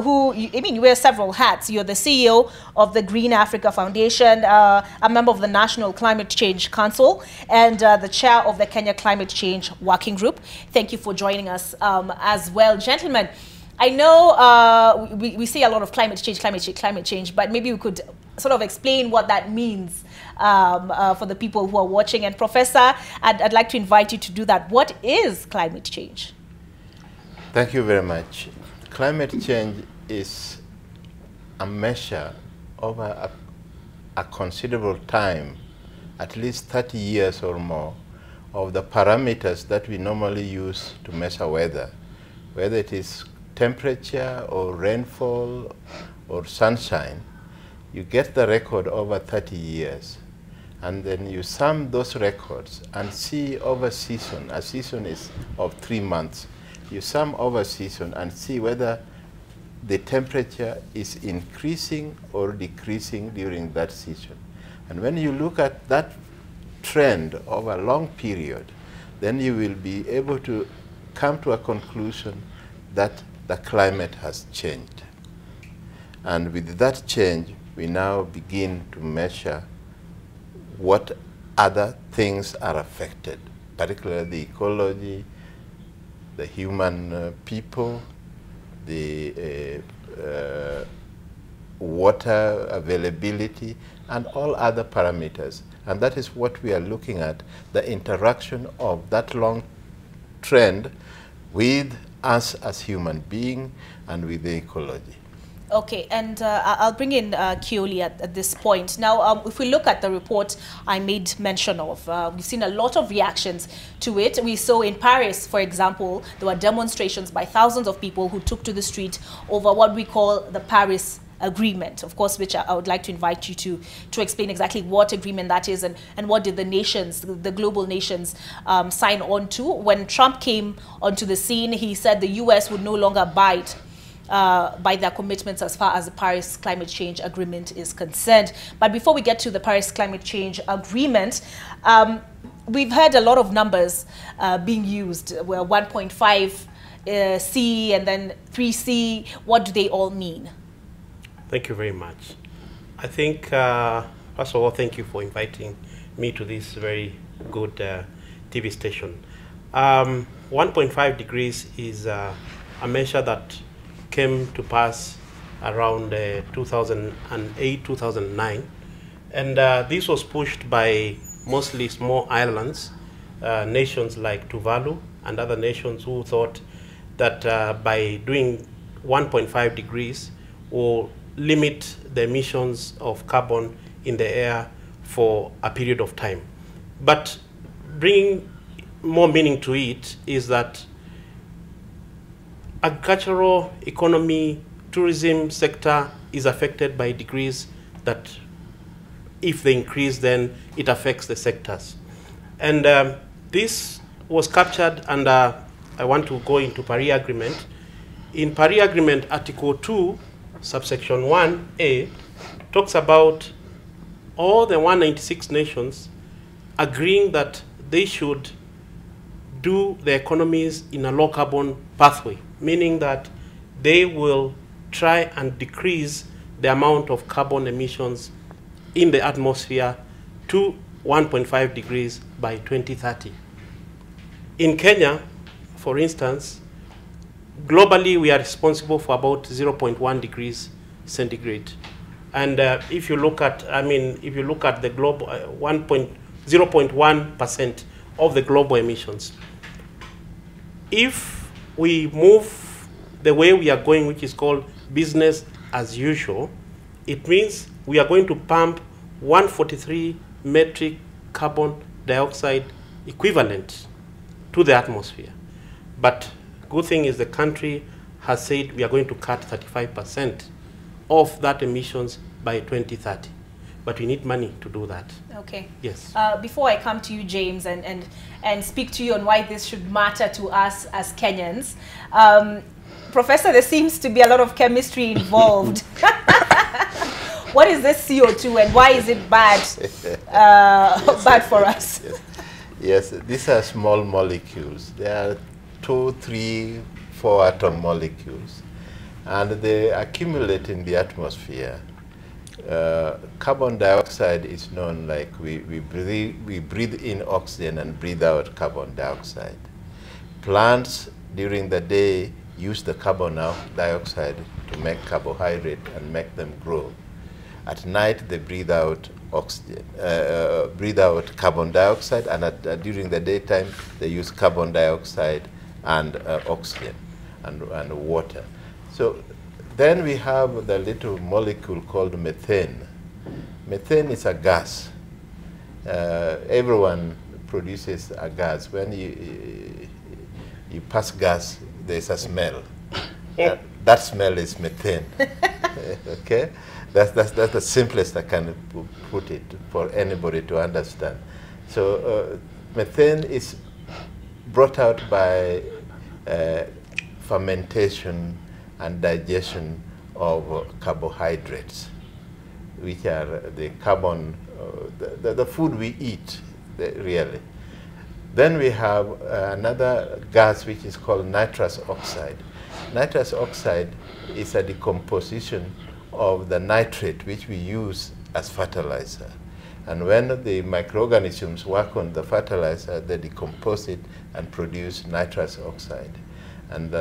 who, you wear several hats. You're the CEO of the Green Africa Foundation, a member of the National Climate Change Council, and the chair of the Kenya Climate Change Working Group. Thank you for joining us as well, gentlemen. I know we see a lot of climate change, but maybe we could sort of explain what that means for the people who are watching. And Professor, I'd like to invite you to do that. What is climate change? Thank you very much. Climate change is a measure over a considerable time, at least 30 years or more, of the parameters that we normally use to measure weather, whether it is temperature or rainfall or sunshine. You get the record over 30 years, and then you sum those records and see over season. A season is of 3 months. You sum over season and see whether the temperature is increasing or decreasing during that season. And when you look at that trend over a long period, then you will be able to come to a conclusion that the climate has changed. And with that change, we now begin to measure what other things are affected, particularly the ecology, the human people, the water availability, and all other parameters. And that is what we are looking at, the interaction of that long trend with us as human beings and with the ecology. Okay, and I'll bring in Kioli at this point. Now, if we look at the report I made mention of, we've seen a lot of reactions to it. We saw in Paris, for example, there were demonstrations by thousands of people who took to the street over what we call the Paris Agreement, of course, which I would like to invite you to explain exactly what agreement that is and what did the nations, the global nations, sign on to. When Trump came onto the scene, he said the US would no longer abide by their commitments as far as the Paris Climate Change Agreement is concerned. But before we get to the Paris Climate Change Agreement, we've heard a lot of numbers being used, well, 1.5 C and then 3C. What do they all mean? Thank you very much. I think, first of all, thank you for inviting me to this very good TV station. 1.5 degrees is a measure that came to pass around 2008, 2009. And this was pushed by mostly small islands, nations like Tuvalu and other nations who thought that by doing 1.5 degrees will limit the emissions of carbon in the air for a period of time. But bringing more meaning to it is that agricultural, economy, tourism sector is affected by degrees that if they increase, then it affects the sectors. And this was captured under, I want to go into Paris Agreement. In Paris Agreement, Article 2, subsection 1A, talks about all the 196 nations agreeing that they should do the economies in a low carbon pathway, meaning that they will try and decrease the amount of carbon emissions in the atmosphere to 1.5 degrees by 2030. In Kenya, for instance, globally we are responsible for about 0.1 degrees centigrade. And if you look at, if you look at the global 0.1% of the global emissions. If we move the way we are going, which is called business as usual, it means we are going to pump 143 metric carbon dioxide equivalent to the atmosphere. But good thing is the country has said we are going to cut 35% of that emissions by 2030. But we need money to do that. Okay. Yes. Before I come to you, James, and speak to you on why this should matter to us as Kenyans, Professor, there seems to be a lot of chemistry involved. What is this CO2 and why is it bad, bad for us? Yes, these are small molecules. They are 2, 3, 4 atom molecules, and they accumulate in the atmosphere. Carbon dioxide is known like we breathe in oxygen and breathe out carbon dioxide. Plants during the day use the carbon dioxide to make carbohydrate and make them grow. At night they breathe out oxygen, breathe out carbon dioxide, and during the daytime they use carbon dioxide and oxygen and water. So then we have the little molecule called methane. Methane is a gas. Everyone produces a gas. When you pass gas, there's a smell. That smell is methane. Okay, that's the simplest I can put it for anybody to understand. So methane is brought out by fermentation and digestion of carbohydrates, which are the carbon, the food we eat, really. Then we have another gas which is called nitrous oxide. Nitrous oxide is a decomposition of the nitrate which we use as fertilizer. And when the microorganisms work on the fertilizer, they decompose it and produce nitrous oxide. And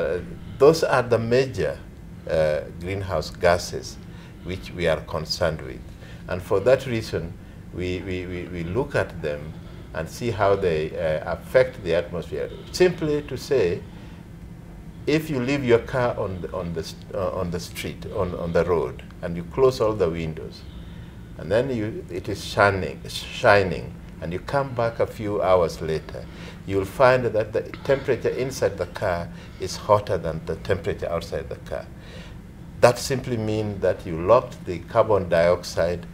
those are the major greenhouse gases which we are concerned with. And for that reason, we look at them and see how they affect the atmosphere. Simply to say, if you leave your car on the street, on the road, and you close all the windows, and then it is shining, and you come back a few hours later, you'll find that the temperature inside the car is hotter than the temperature outside the car. That simply means that you locked the carbon dioxide,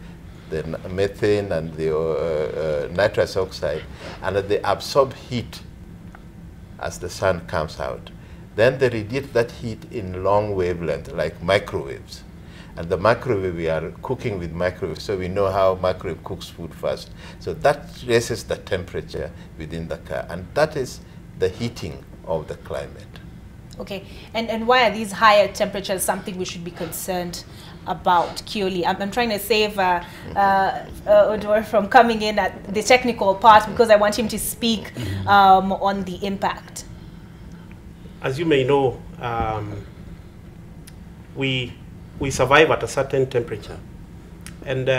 the methane, and the nitrous oxide, and they absorb heat as the sun comes out. Then they radiate that heat in long wavelength, like microwaves. And the microwave, we are cooking with microwave, so we know how microwave cooks food first. So that raises the temperature within the car, and that is the heating of the climate. Okay, and why are these higher temperatures something we should be concerned about, Kioli? I'm trying to save Odor from coming in at the technical part because I want him to speak on the impact. As you may know, we survive at a certain temperature. And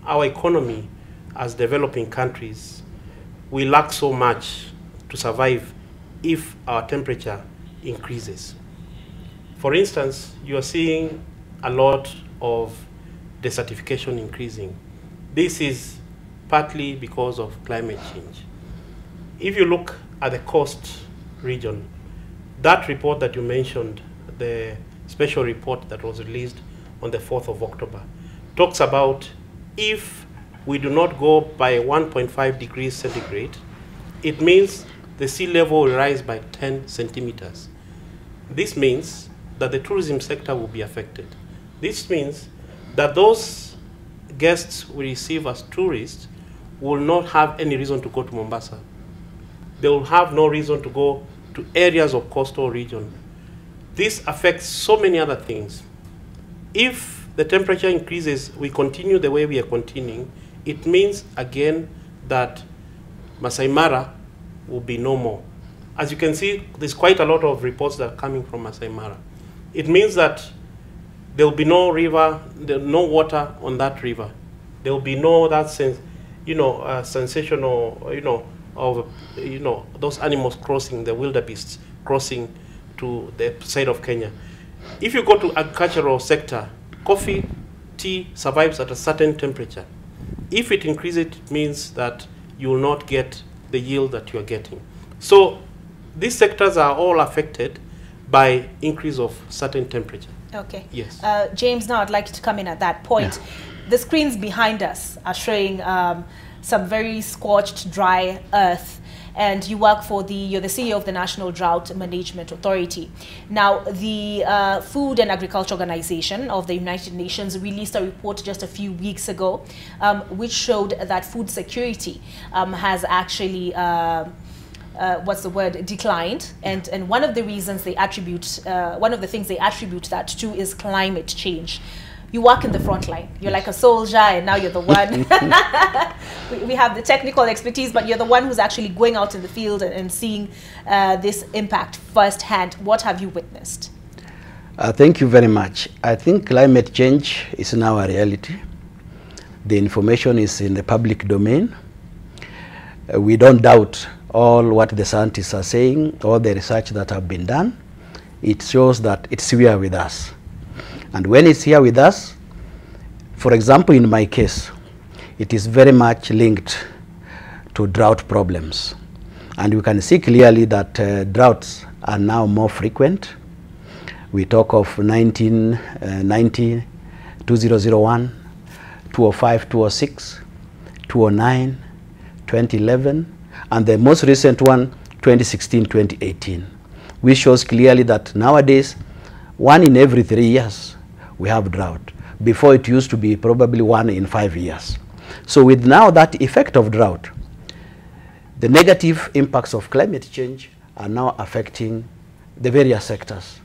our economy as developing countries, we lack so much to survive if our temperature increases. For instance, you are seeing a lot of desertification increasing. This is partly because of climate change. If you look at the coast region, that report that you mentioned, the special report that was released on the 4th of October, talks about if we do not go by 1.5 degrees centigrade, it means the sea level will rise by 10 centimeters. This means that the tourism sector will be affected. This means that those guests we receive as tourists will not have any reason to go to Mombasa. They will have no reason to go to areas of coastal region. This affects so many other things. If the temperature increases, we continue the way we are continuing, it means again that Masai Mara will be no more. As you can see, there's quite a lot of reports that are coming from Masai Mara. It means that there will be no river, no water on that river. There will be no that sense, sensational, of those animals crossing, the wildebeests crossing to the side of Kenya. If you go to agricultural sector, coffee, tea survives at a certain temperature. If it increases, it means that you will not get the yield that you are getting. So these sectors are all affected by increase of certain temperature. Okay. Yes. James, now I'd like you to come in at that point. Yeah. The screens behind us are showing some very scorched, dry earth, and you work for you're the CEO of the National Drought Management Authority. Now, the Food and Agriculture Organization of the United Nations released a report just a few weeks ago, which showed that food security has actually declined, and one of the reasons they attribute, one of the things they attribute that to is climate change. You work in the front line. You're like a soldier, and now you're the one. we have the technical expertise, but you're the one who's actually going out in the field and seeing this impact firsthand. What have you witnessed? Thank you very much. I think climate change is now a reality. The information is in the public domain. We don't doubt all what the scientists are saying, all the research that have been done. It shows that it's here with us. And when it's here with us, for example, in my case, it is very much linked to drought problems. And you can see clearly that droughts are now more frequent. We talk of 1990, 2001, 2005, 2006, 2009, 2011, and the most recent one, 2016, 2018, which shows clearly that nowadays, 1 in every 3 years, we have drought. Before it used to be probably 1 in 5 years. So with now that effect of drought, the negative impacts of climate change are now affecting the various sectors,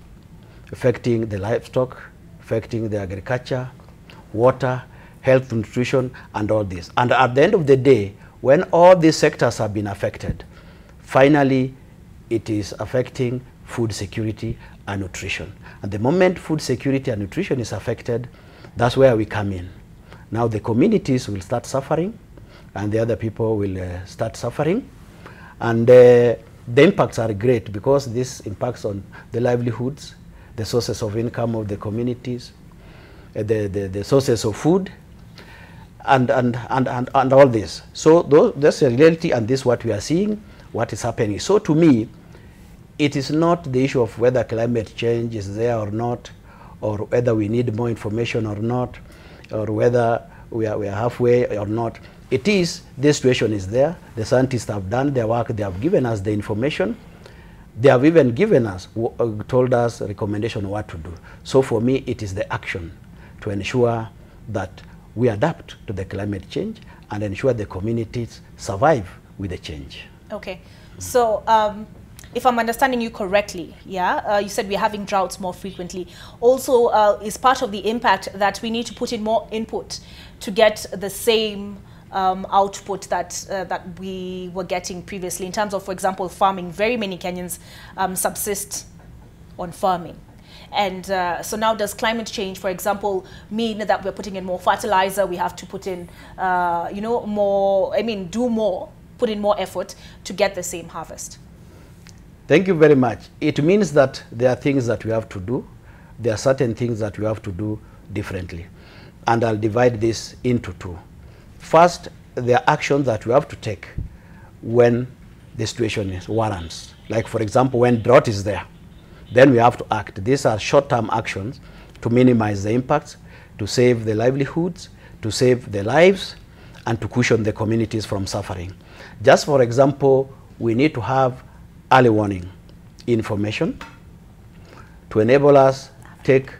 affecting the livestock, affecting the agriculture, water, health, nutrition, and all this. And at the end of the day, when all these sectors have been affected, finally it is affecting food security and nutrition. And the moment food security and nutrition is affected, that's where we come in. Now the communities will start suffering, and the other people will start suffering. And the impacts are great because this impacts on the livelihoods, the sources of income of the communities, the sources of food, and all this. So that's a reality, and this is what we are seeing, what is happening. So to me, it is not the issue of whether climate change is there or not, or whether we need more information or not, or whether we are halfway or not. It is, the situation is there. The scientists have done their work. They have given us the information. They have even given us, told us recommendation on what to do. So for me, it is the action to ensure that we adapt to the climate change and ensure the communities survive with the change. Okay. So if I'm understanding you correctly, you said we're having droughts more frequently. Also, is part of the impact that we need to put in more input to get the same output that we were getting previously in terms of, for example, farming. Very many Kenyans subsist on farming. And so now does climate change, for example, mean that we're putting in more fertilizer? We have to put in, more, put in more effort to get the same harvest? Thank you very much. It means that there are things that we have to do. There are certain things that we have to do differently. And I'll divide this into two. First, there are actions that we have to take when the situation warrants. Like, for example, when drought is there, then we have to act. These are short-term actions to minimize the impacts, to save the livelihoods, to save the lives, and to cushion the communities from suffering. Just for example, we need to have early warning information to enable us take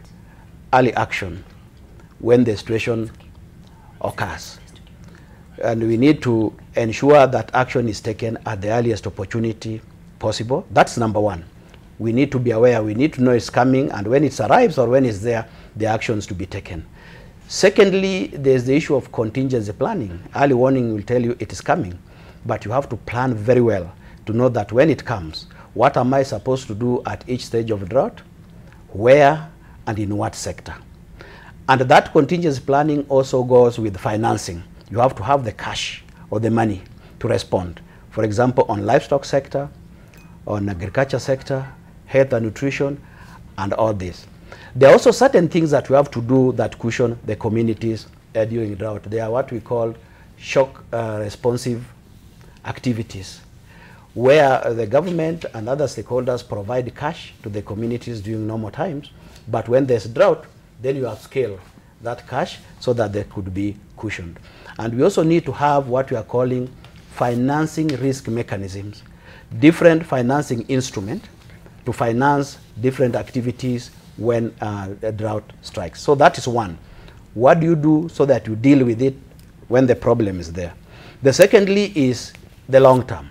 early action when the situation occurs. And we need to ensure that action is taken at the earliest opportunity possible. That's number one. We need to be aware, we need to know it's coming, and when it arrives or when it's there, the actions to be taken. Secondly, there's the issue of contingency planning. Early warning will tell you it is coming, but you have to plan very well to know that when it comes, what am I supposed to do at each stage of drought, where, and in what sector. And that contingency planning also goes with financing. You have to have the cash or the money to respond. For example, on livestock sector, on agriculture sector, health and nutrition, and all this. There are also certain things that we have to do that cushion the communities during drought. They are what we call shock responsive activities, where the government and other stakeholders provide cash to the communities during normal times, but when there's drought, then you upscale that cash so that they could be cushioned. And we also need to have what we are calling financing risk mechanisms, different financing instruments to finance different activities when a drought strikes. So that is one. What do you do so that you deal with it when the problem is there? The secondly is the long term,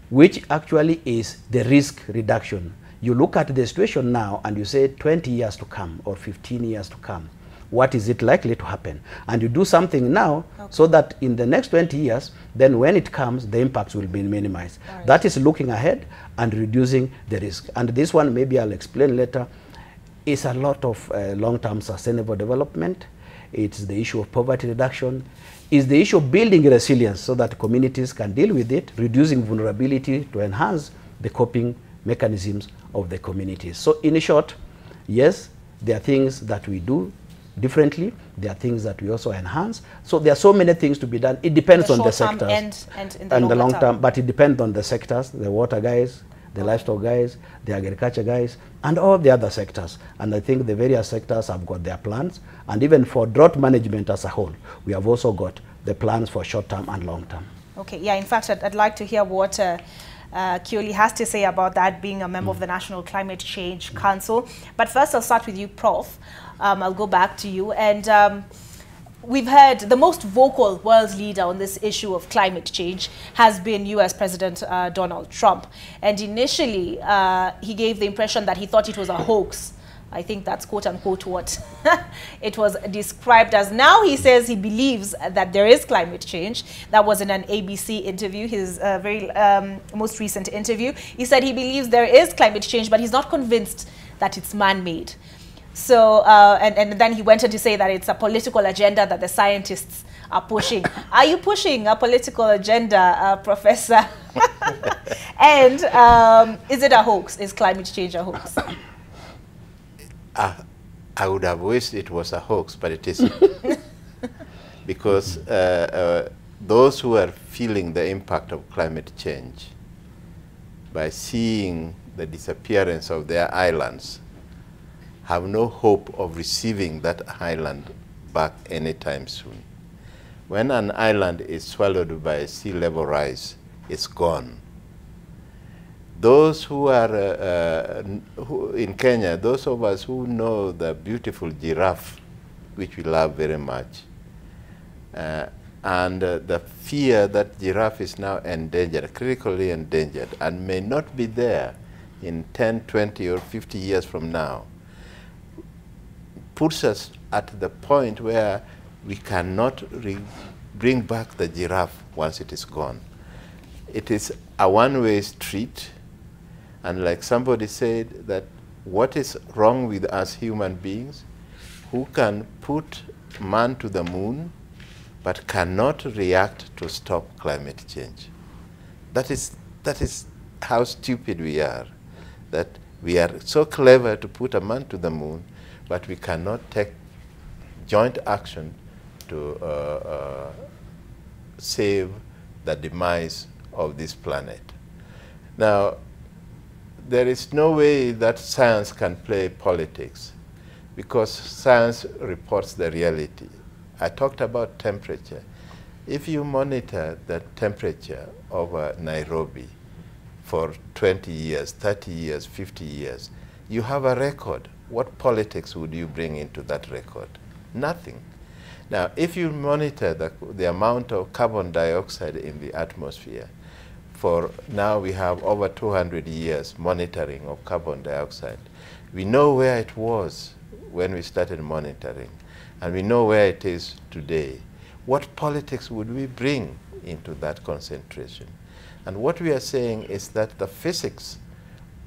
which actually is the risk reduction. You look at the situation now and you say 20 years to come or 15 years to come. What is it likely to happen? And you do something now so that in the next 20 years, then when it comes, the impacts will be minimized. Right. That is looking ahead and reducing the risk. And this one, maybe I'll explain later, is a lot of long-term sustainable development. It's the issue of poverty reduction. It's the issue of building resilience so that communities can deal with it, reducing vulnerability to enhance the coping mechanisms of the communities. So in short, yes, there are things that we do differently. There are things that we also enhance. So there are so many things to be done. It depends on the sectors. And in the long term, but it depends on the sectors, the water guys, the livestock guys, the agriculture guys, and all the other sectors. And I think the various sectors have got their plans. And even for drought management as a whole, we have also got the plans for short term and long term. Okay, yeah, in fact, I'd like to hear what Kioli has to say about that, being a member of the National Climate Change Council. But first, I'll start with you, Prof. I'll go back to you. And we've heard the most vocal world leader on this issue of climate change has been US President Donald Trump. And initially, he gave the impression that he thought it was a hoax. I think that's quote unquote what it was described as. Now he says he believes that there is climate change. That was in an ABC interview, his very most recent interview. He said he believes there is climate change, but he's not convinced that it's man-made. So, and then he went on to say that it's a political agenda that the scientists are pushing. Are you pushing a political agenda, Professor? And is it a hoax? Is climate change a hoax? I would have wished it was a hoax, but it isn't. Because those who are feeling the impact of climate change by seeing the disappearance of their islands have no hope of receiving that island back anytime soon. When an island is swallowed by sea level rise, it's gone. Those who are in Kenya, those of us who know the beautiful giraffe, which we love very much, and the fear that giraffe is now endangered, critically endangered, and may not be there in 10, 20, or 50 years from now, puts us at the point where we cannot bring back the giraffe once it is gone. It is a one-way street. And like somebody said, that what is wrong with us human beings who can put man to the moon but cannot react to stop climate change? That is how stupid we are, that we are so clever to put a man to the moon, but we cannot take joint action to save the demise of this planet. Now, there is no way that science can play politics. because science reports the reality. I talked about temperature. If you monitor the temperature over Nairobi for 20 years, 30 years, 50 years, you have a record. What politics would you bring into that record? Nothing. Now, if you monitor the amount of carbon dioxide in the atmosphere, for now we have over 200 years monitoring of carbon dioxide. We know where it was when we started monitoring, and we know where it is today. What politics would we bring into that concentration? And what we are saying is that the physics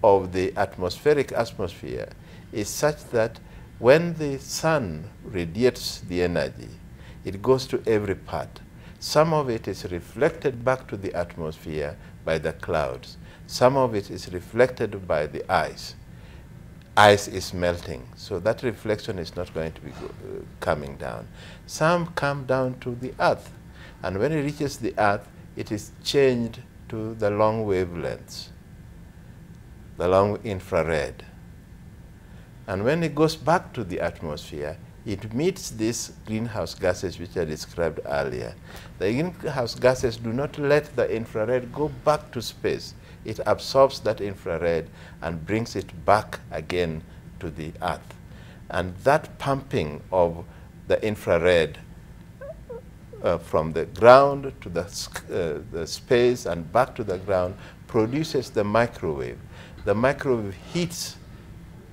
of the atmosphere is such that when the sun radiates the energy, it goes to every part. Some of it is reflected back to the atmosphere by the clouds. Some of it is reflected by the ice. Ice is melting, so that reflection is not going to be coming down. Some come down to the earth, and when it reaches the earth, it is changed to the long wavelengths, the long infrared. And when it goes back to the atmosphere, it meets these greenhouse gases which I described earlier. The greenhouse gases do not let the infrared go back to space. It absorbs that infrared and brings it back again to the earth. And that pumping of the infrared from the ground to the space and back to the ground produces the microwave. The microwave heats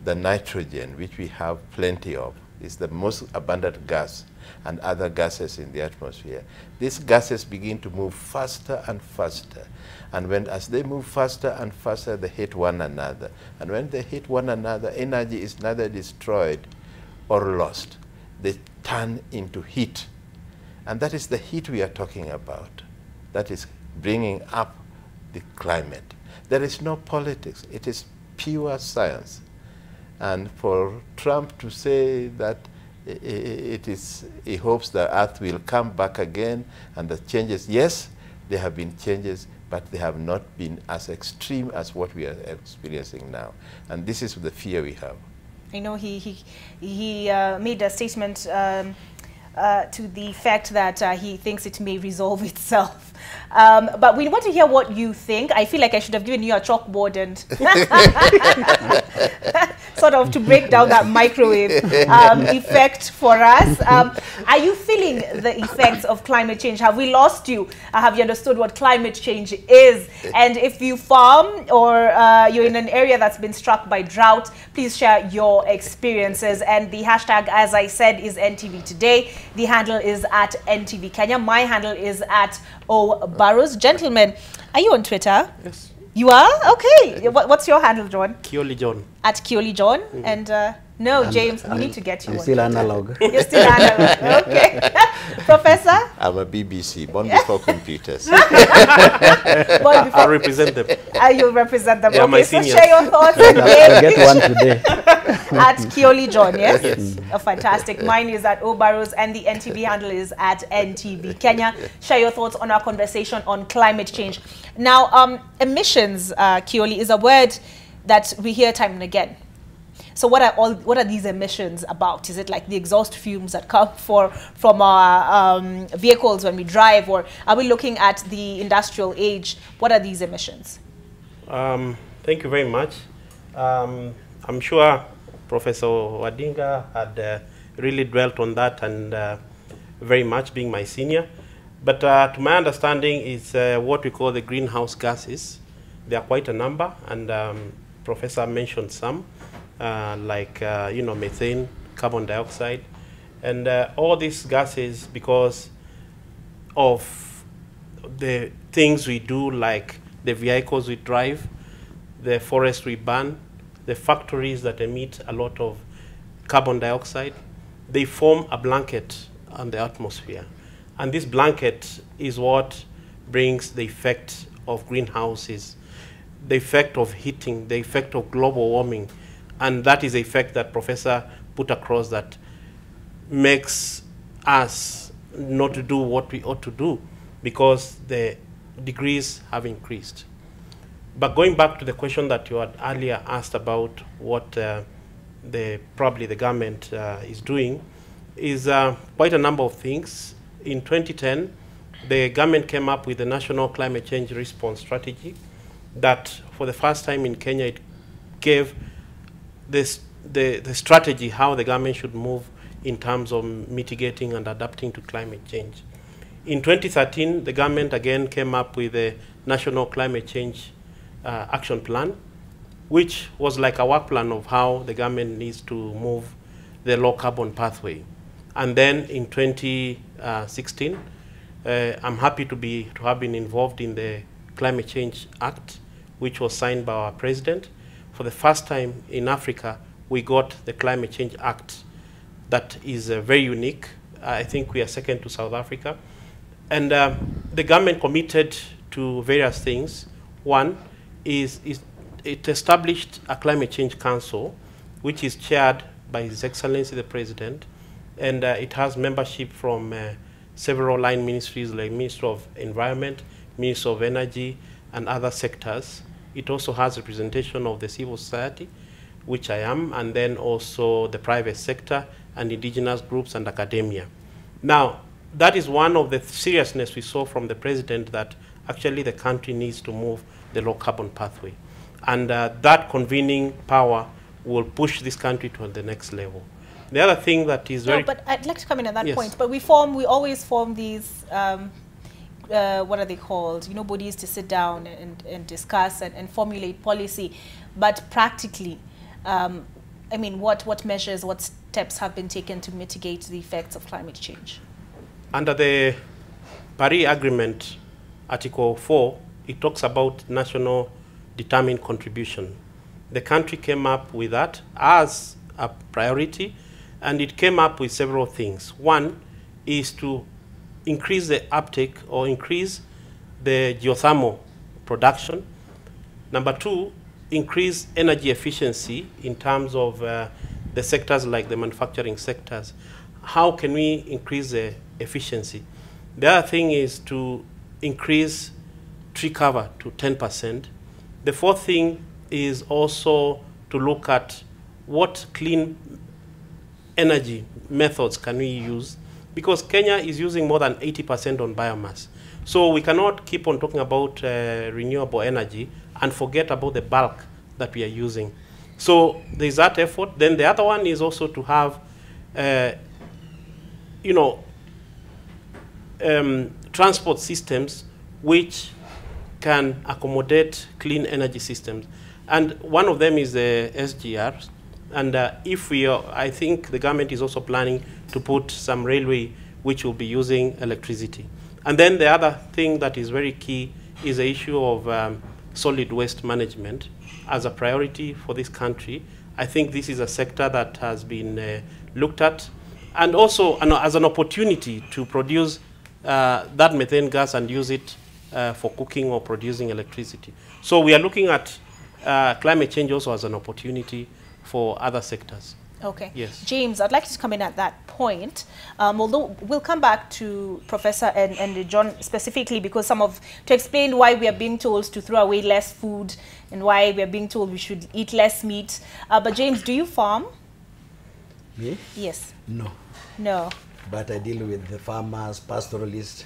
the nitrogen, which we have plenty of. It's the most abundant gas, and other gases in the atmosphere. These gases begin to move faster and faster. And as they move faster and faster, they hit one another. And when they hit one another, energy is neither destroyed or lost. They turn into heat. And that is the heat we are talking about. That is bringing up the climate. There is no politics. It is pure science. And for Trump to say that he hopes the earth will come back again and the changes, yes, there have been changes, but they have not been as extreme as what we are experiencing now. And this is the fear we have. I know he made a statement to the effect that he thinks it may resolve itself. But we want to hear what you think. I feel like I should have given you a chalkboard and sort of to break down that microwave effect for us. Are you feeling the effects of climate change? Have we lost you? Have you understood what climate change is? And if you farm or you're in an area that's been struck by drought, please share your experiences. And the hashtag, as I said, is NTV Today. The handle is at NTV Kenya. My handle is at Burrows. Gentlemen, are you on Twitter? Yes. You are? Okay. What's your handle, John? Kioli John. At Kioli John. And no, James, we need to get you. You're still analog. You're still analog. Okay. Professor? I'm a BBC, born before computers. I'll represent them. You'll represent them. Yeah, okay, so share your thoughts. I'll get one today. At Kioli John, yes? Yes. Oh, fantastic. Mine is at Burrows, and the NTV handle is at NTV Kenya. Share your thoughts on our conversation on climate change. Now, emissions, Kioli, is a word that we hear time and again. So what are these emissions about? Is it like the exhaust fumes that come from our vehicles when we drive, or are we looking at the industrial age? What are these emissions? Thank you very much. I'm sure Professor Wadinga had really dwelt on that, and very much, being my senior. But to my understanding, it's what we call the greenhouse gases. There are quite a number, and Professor mentioned some. Like methane, carbon dioxide, and all these gases, because of the things we do, like the vehicles we drive, the forest we burn, the factories that emit a lot of carbon dioxide, they form a blanket on the atmosphere. And this blanket is what brings the effect of greenhouses, the effect of heating, the effect of global warming. And that is the effect that Professor put across, that makes us not to do what we ought to do, because the degrees have increased. But going back to the question that you had earlier asked about what probably the government is doing is quite a number of things. In 2010, the government came up with the National Climate Change Response Strategy that, for the first time in Kenya, it gave the strategy how the government should move in terms of mitigating and adapting to climate change. In 2013, the government again came up with a National Climate Change Action Plan, which was like a work plan of how the government needs to move the low carbon pathway. And then in 2016, I'm happy to have been involved in the Climate Change Act, which was signed by our president. For the first time in Africa, we got the Climate Change Act that is very unique. I think we are second to South Africa. And the government committed to various things. One is it established a Climate Change Council, which is chaired by His Excellency the President, and it has membership from several line ministries like Ministry of Environment, Ministry of Energy, and other sectors. It also has representation of the civil society, which I am, and then also the private sector and indigenous groups and academia. Now, that is one of the seriousness we saw from the president, that actually the country needs to move the low carbon pathway. And that convening power will push this country to the next level. The other thing that is very... No, but I'd like to come in at that Yes. point. But we always form these, what are they called? You know, bodies to sit down and discuss and formulate policy. But practically, I mean, what measures, what steps have been taken to mitigate the effects of climate change? Under the Paris Agreement, Article 4, it talks about national determined contribution. The country came up with that as a priority, and it came up with several things. One is to increase the uptake or increase the geothermal production. Number two, increase energy efficiency in terms of the sectors like the manufacturing sectors. How can we increase the efficiency? The other thing is to increase tree cover to 10%. The fourth thing is also to look at what clean energy methods can we use, because Kenya is using more than 80% on biomass. So we cannot keep on talking about renewable energy and forget about the bulk that we are using. So there's that effort. Then the other one is also to have, transport systems which can accommodate clean energy systems. And one of them is the SGRs. And I think the government is also planning to put some railway which will be using electricity. And then the other thing that is very key is the issue of solid waste management as a priority for this country. I think this is a sector that has been looked at, and also as an opportunity to produce that methane gas and use it for cooking or producing electricity. So we are looking at climate change also as an opportunity for other sectors. Okay. Yes. James, I'd like to come in at that point, although we'll come back to Professor and John specifically, because to explain why we are being told to throw away less food and why we are being told we should eat less meat. But James, do you farm? Me? Yes. No. No. But I deal with the farmers, pastoralists,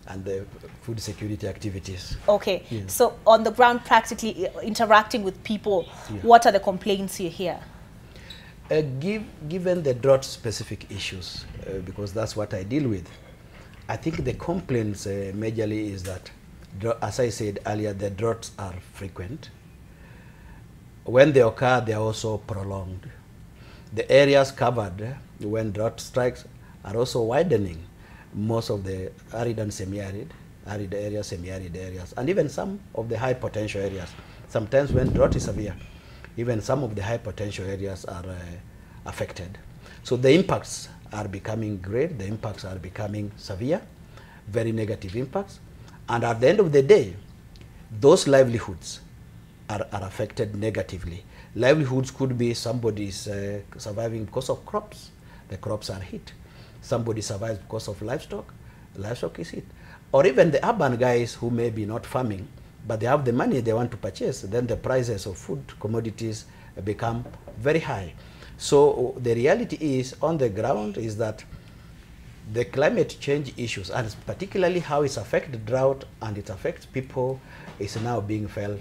and the food security activities. Okay. Yeah. So on the ground, practically interacting with people, Yeah. what are the complaints you hear? Given the drought-specific issues, because that's what I deal with, I think the complaints majorly is that, as I said earlier, the droughts are frequent. When they occur, they are also prolonged. The areas covered when drought strikes are also widening. Most of the arid and semi-arid, arid areas, semi-arid areas, and even some of the high potential areas. Sometimes when drought is severe, even some of the high potential areas are affected. So the impacts are becoming great, the impacts are becoming severe, very negative impacts. And at the end of the day, those livelihoods are affected negatively. Livelihoods could be somebody's surviving because of crops, the crops are hit. Somebody survives because of livestock, livestock is hit. Or even the urban guys who may be not farming, but they have the money they want to purchase, then the prices of food commodities become very high. So the reality is on the ground is that the climate change issues, and particularly how it's affected drought and it affects people, is now being felt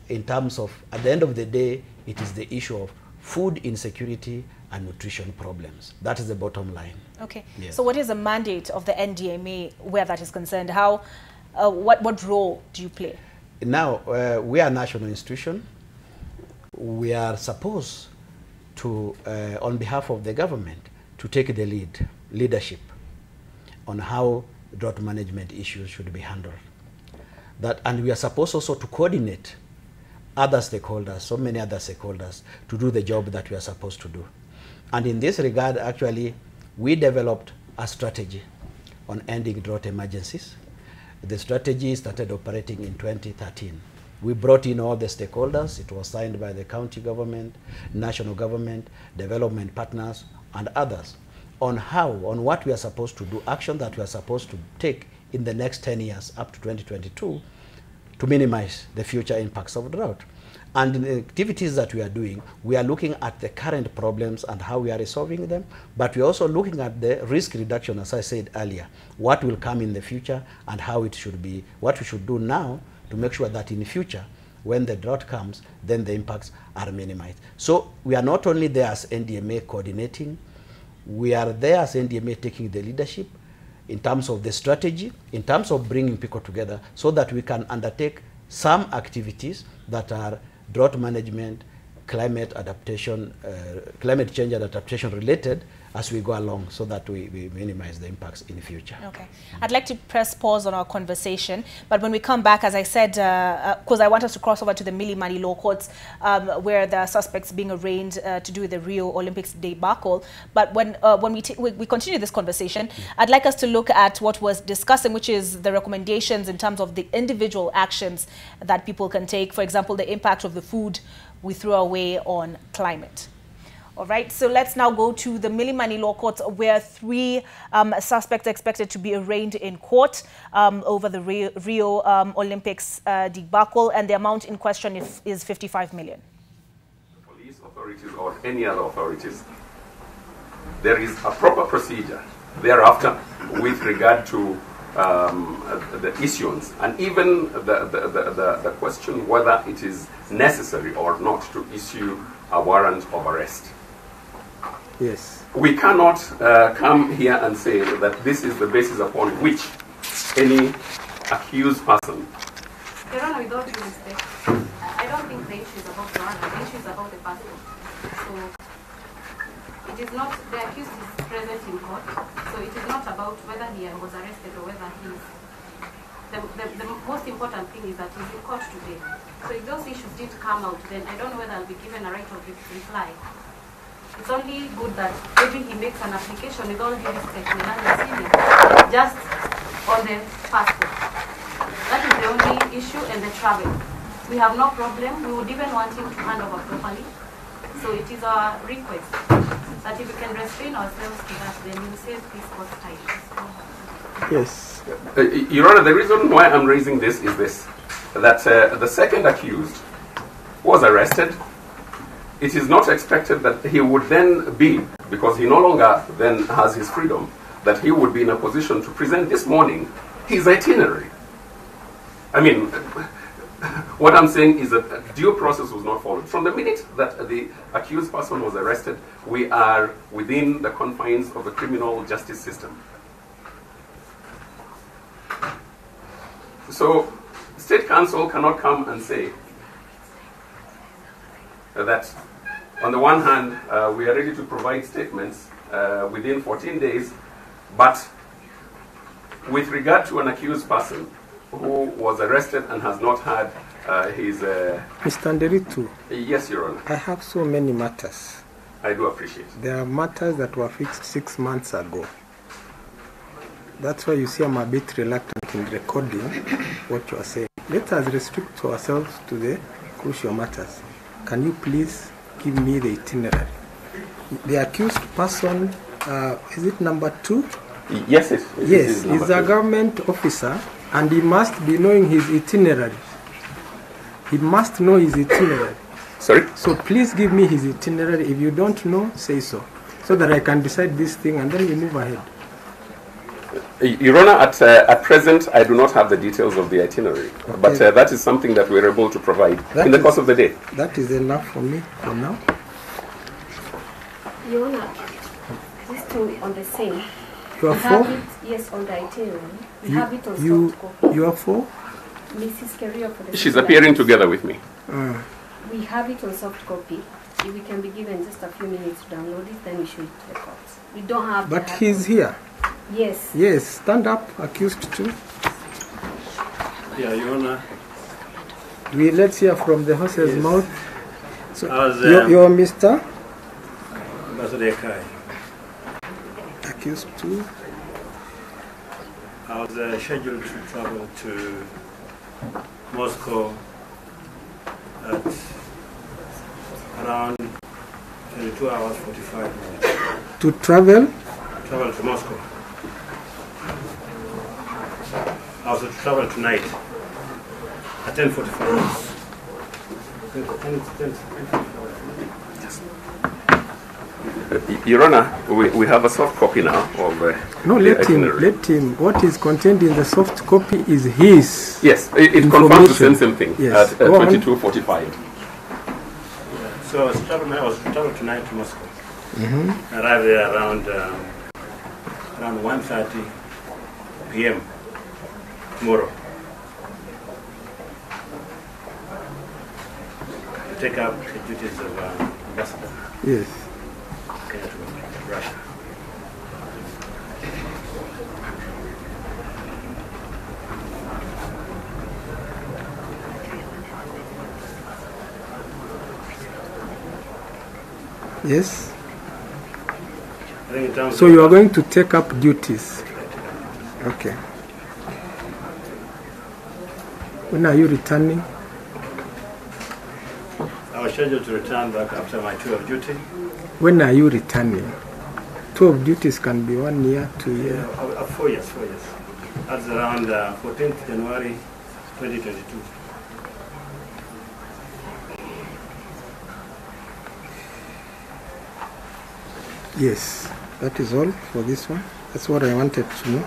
in terms of, at the end of the day, it is the issue of food insecurity and nutrition problems. That is the bottom line. Okay. Yes. So what is the mandate of the NDMA where that is concerned? How, what role do you play? Now, we are a national institution. We are supposed to, on behalf of the government, to take the leadership on how drought management issues should be handled. And we are supposed also to coordinate other stakeholders, so many other stakeholders, to do the job that we are supposed to do. And in this regard, actually, we developed a strategy on ending drought emergencies. The strategy started operating in 2013. We brought in all the stakeholders. It was signed by the county government, national government, development partners, and others on what we are supposed to do, action that we are supposed to take in the next 10 years up to 2022 to minimize the future impacts of drought. And in the activities that we are doing, we are looking at the current problems and how we are resolving them, but we're also looking at the risk reduction, as I said earlier, what will come in the future and how it should be, what we should do now to make sure that in the future, when the drought comes, then the impacts are minimized. So we are not only there as NDMA coordinating, we are there as NDMA taking the leadership in terms of the strategy, in terms of bringing people together so that we can undertake some activities that are drought management, climate adaptation, climate change and adaptation related as we go along so that we minimize the impacts in the future. Okay. I'd like to press pause on our conversation, but when we come back, as I said, because I want us to cross over to the Milimani Law Courts where the suspects being arraigned to do with the Rio Olympics debacle. But when we continue this conversation, I'd like us to look at what was discussing, which is the recommendations in terms of the individual actions that people can take. For example, the impact of the food we throw away on climate. All right, so let's now go to the Milimani Law Courts where 3 suspects are expected to be arraigned in court over the Rio Olympics debacle, and the amount in question is 55 million. Police authorities or any other authorities, there is a proper procedure thereafter with regard to the issuance and even the question whether it is necessary or not to issue a warrant of arrest. Yes. We cannot come here and say that this is the basis upon which any accused person. Your Honor, with all due respect, I don't think the issue is about the warrant. The issue is about the person. So it is not, the accused is present in court, so it is not about whether he was arrested or whether he is. The most important thing is that he's in court today. So if those issues did come out, then I don't know whether I'll be given a right of reply. It's only good that maybe he makes an application with all due respect just on the passport. That is the only issue, and the travel. We have no problem. We would even want him to hand over properly. So it is our request that if we can restrain ourselves to that, then we will save this court time. Yes. Your Honor, the reason why I'm raising this is this, that the second accused was arrested. It is not expected that he would then be, because he no longer then has his freedom, that he would be in a position to present this morning his itinerary. I mean, what I'm saying is that due process was not followed. From the minute that the accused person was arrested, we are within the confines of the criminal justice system. So, State Council cannot come and say that, on the one hand, we are ready to provide statements within 14 days, but with regard to an accused person who was arrested and has not had his... Mr. Nderitu. Yes, Your Honor. I have so many matters. I do appreciate it. There are matters that were fixed 6 months ago. That's why you see I'm a bit reluctant in recording what you are saying. Let us restrict ourselves to the crucial matters. Can you please give me the itinerary? The accused person, is it number 2? Yes, yes, he's a government officer and he must be knowing his itinerary. He must know his itinerary. Sorry? So please give me his itinerary. If you don't know, say so that I can decide this thing and then we move ahead. Your Honor, at present, I do not have the details of the itinerary, Okay. but that is something that we're able to provide in the course of the day. That is enough for me for now. Your Honor, just on the same. You are We have for? it, yes, on the itinerary. We You- have it on you- soft copy. You are for? Mrs. Kerio for the She's second appearing accused. together with me. We have it on soft copy. If we can be given just a few minutes to download it, then we show it to the court. We don't have But the hard he's copy. here. Yes. Yes, stand up, accused too. Yeah, Your Honor. Let's hear from the horse's Yes. mouth. So I was, you're Mr. Ambassador Kai. Accused too. I was scheduled to travel to Moscow at around 22 hours 45 minutes. To travel? Travel to Moscow. I was to travel tonight at 10:45. Your Honor, we have a soft copy now of No, the let him. itinerary. Let him. What is contained in the soft copy is his. Yes, it confirms the same information. thing Yes. at Go on. 22:45. So I was to travel tonight to Moscow. Mhm. Arrive there around 1:30 p.m. tomorrow. To take up the duties of ambassador. Yes. Kenya to Russia. Yes. I think in terms So of you are going to take up duties. Okay. When are you returning? I was scheduled to return back after my tour of duty. When are you returning? Tour of duties can be 1 year, 2 years. 4 years, 4 years. That's around 14th January 2022. Yes, that is all for this one. That's what I wanted to know.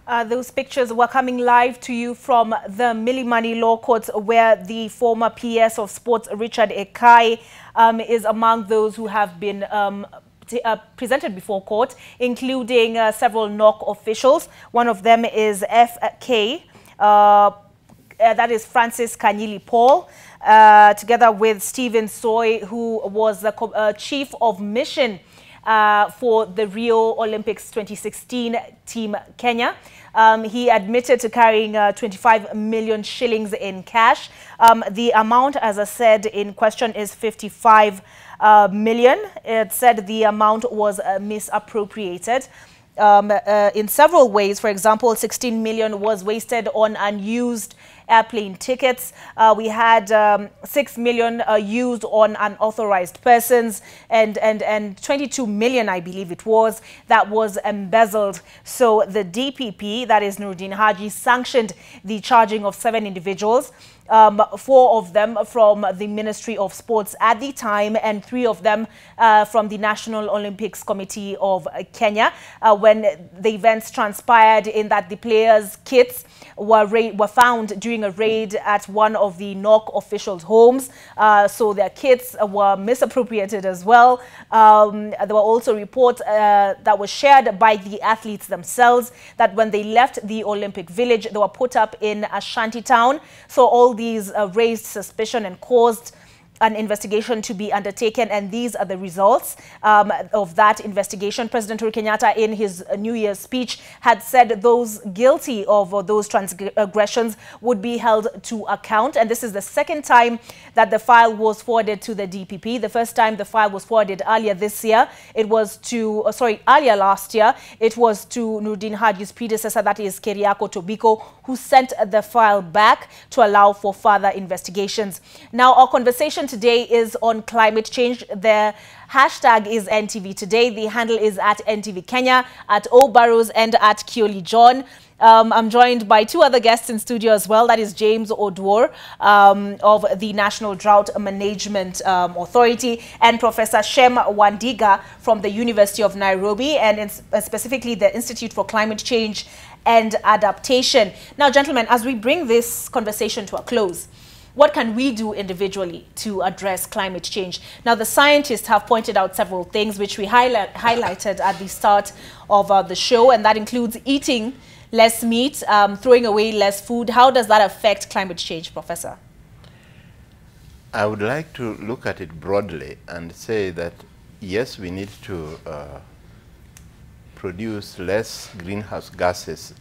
Those pictures were coming live to you from the Milimani Law Courts, where the former PS of Sports, Richard Ekai, is among those who have been presented before court, including several NOC officials. One of them is FK, that is Francis Kanyili Paul, together with Stephen Soy, who was the chief of mission for the Rio Olympics 2016 Team Kenya. He admitted to carrying 25 million shillings in cash. The amount, as I said, in question is 55 million. It said the amount was misappropriated in several ways. For example, 16 million was wasted on unused airplane tickets. We had 6 million used on unauthorized persons, and 22 million, I believe it was, that was embezzled. So the DPP, that is Nuruddin Haji, sanctioned the charging of 7 individuals. 4 of them from the Ministry of Sports at the time, and 3 of them from the National Olympics Committee of Kenya, when the events transpired in that the players' kits were found during a raid at one of the NOC officials' homes. So their kits were misappropriated as well. There were also reports that were shared by the athletes themselves that when they left the Olympic Village, they were put up in a shanty town. So all these raised suspicion and caused an investigation to be undertaken, and these are the results of that investigation. President Uhuru Kenyatta, in his New Year's speech, had said those guilty of those transgressions would be held to account, and this is the second time that the file was forwarded to the DPP. The first time the file was forwarded earlier this year, it was to, earlier last year, it was to Nuruddin Haji's predecessor, that is Keriako Tobiko, who sent the file back to allow for further investigations. Now, our conversation today is on climate change. The hashtag is NTV Today. The handle is at NTV Kenya, at Burrows, and at Kioli John. I'm joined by 2 other guests in studio as well. That is James Odwor of the National Drought Management Authority, and Professor Sharon Mundia from the University of Nairobi, and specifically the Institute for Climate Change and Adaptation. Now, gentlemen, as we bring this conversation to a close, what can we do individually to address climate change? Now, the scientists have pointed out several things which we highlighted at the start of the show, and that includes eating less meat, throwing away less food. How does that affect climate change, Professor? I would like to look at it broadly and say that, yes, we need to produce less greenhouse gases,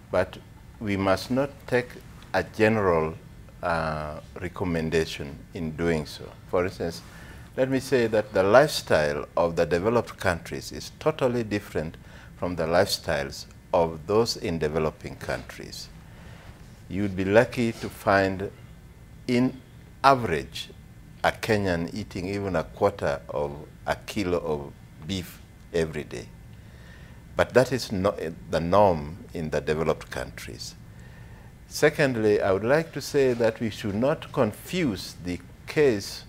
but we must not take a general recommendation in doing so. For instance, let me say that the lifestyle of the developed countries is totally different from the lifestyles of those in developing countries. You'd be lucky to find, in average, a Kenyan eating even a quarter of a kilo of beef every day. But that is not the norm in the developed countries. Secondly, I would like to say that we should not confuse the case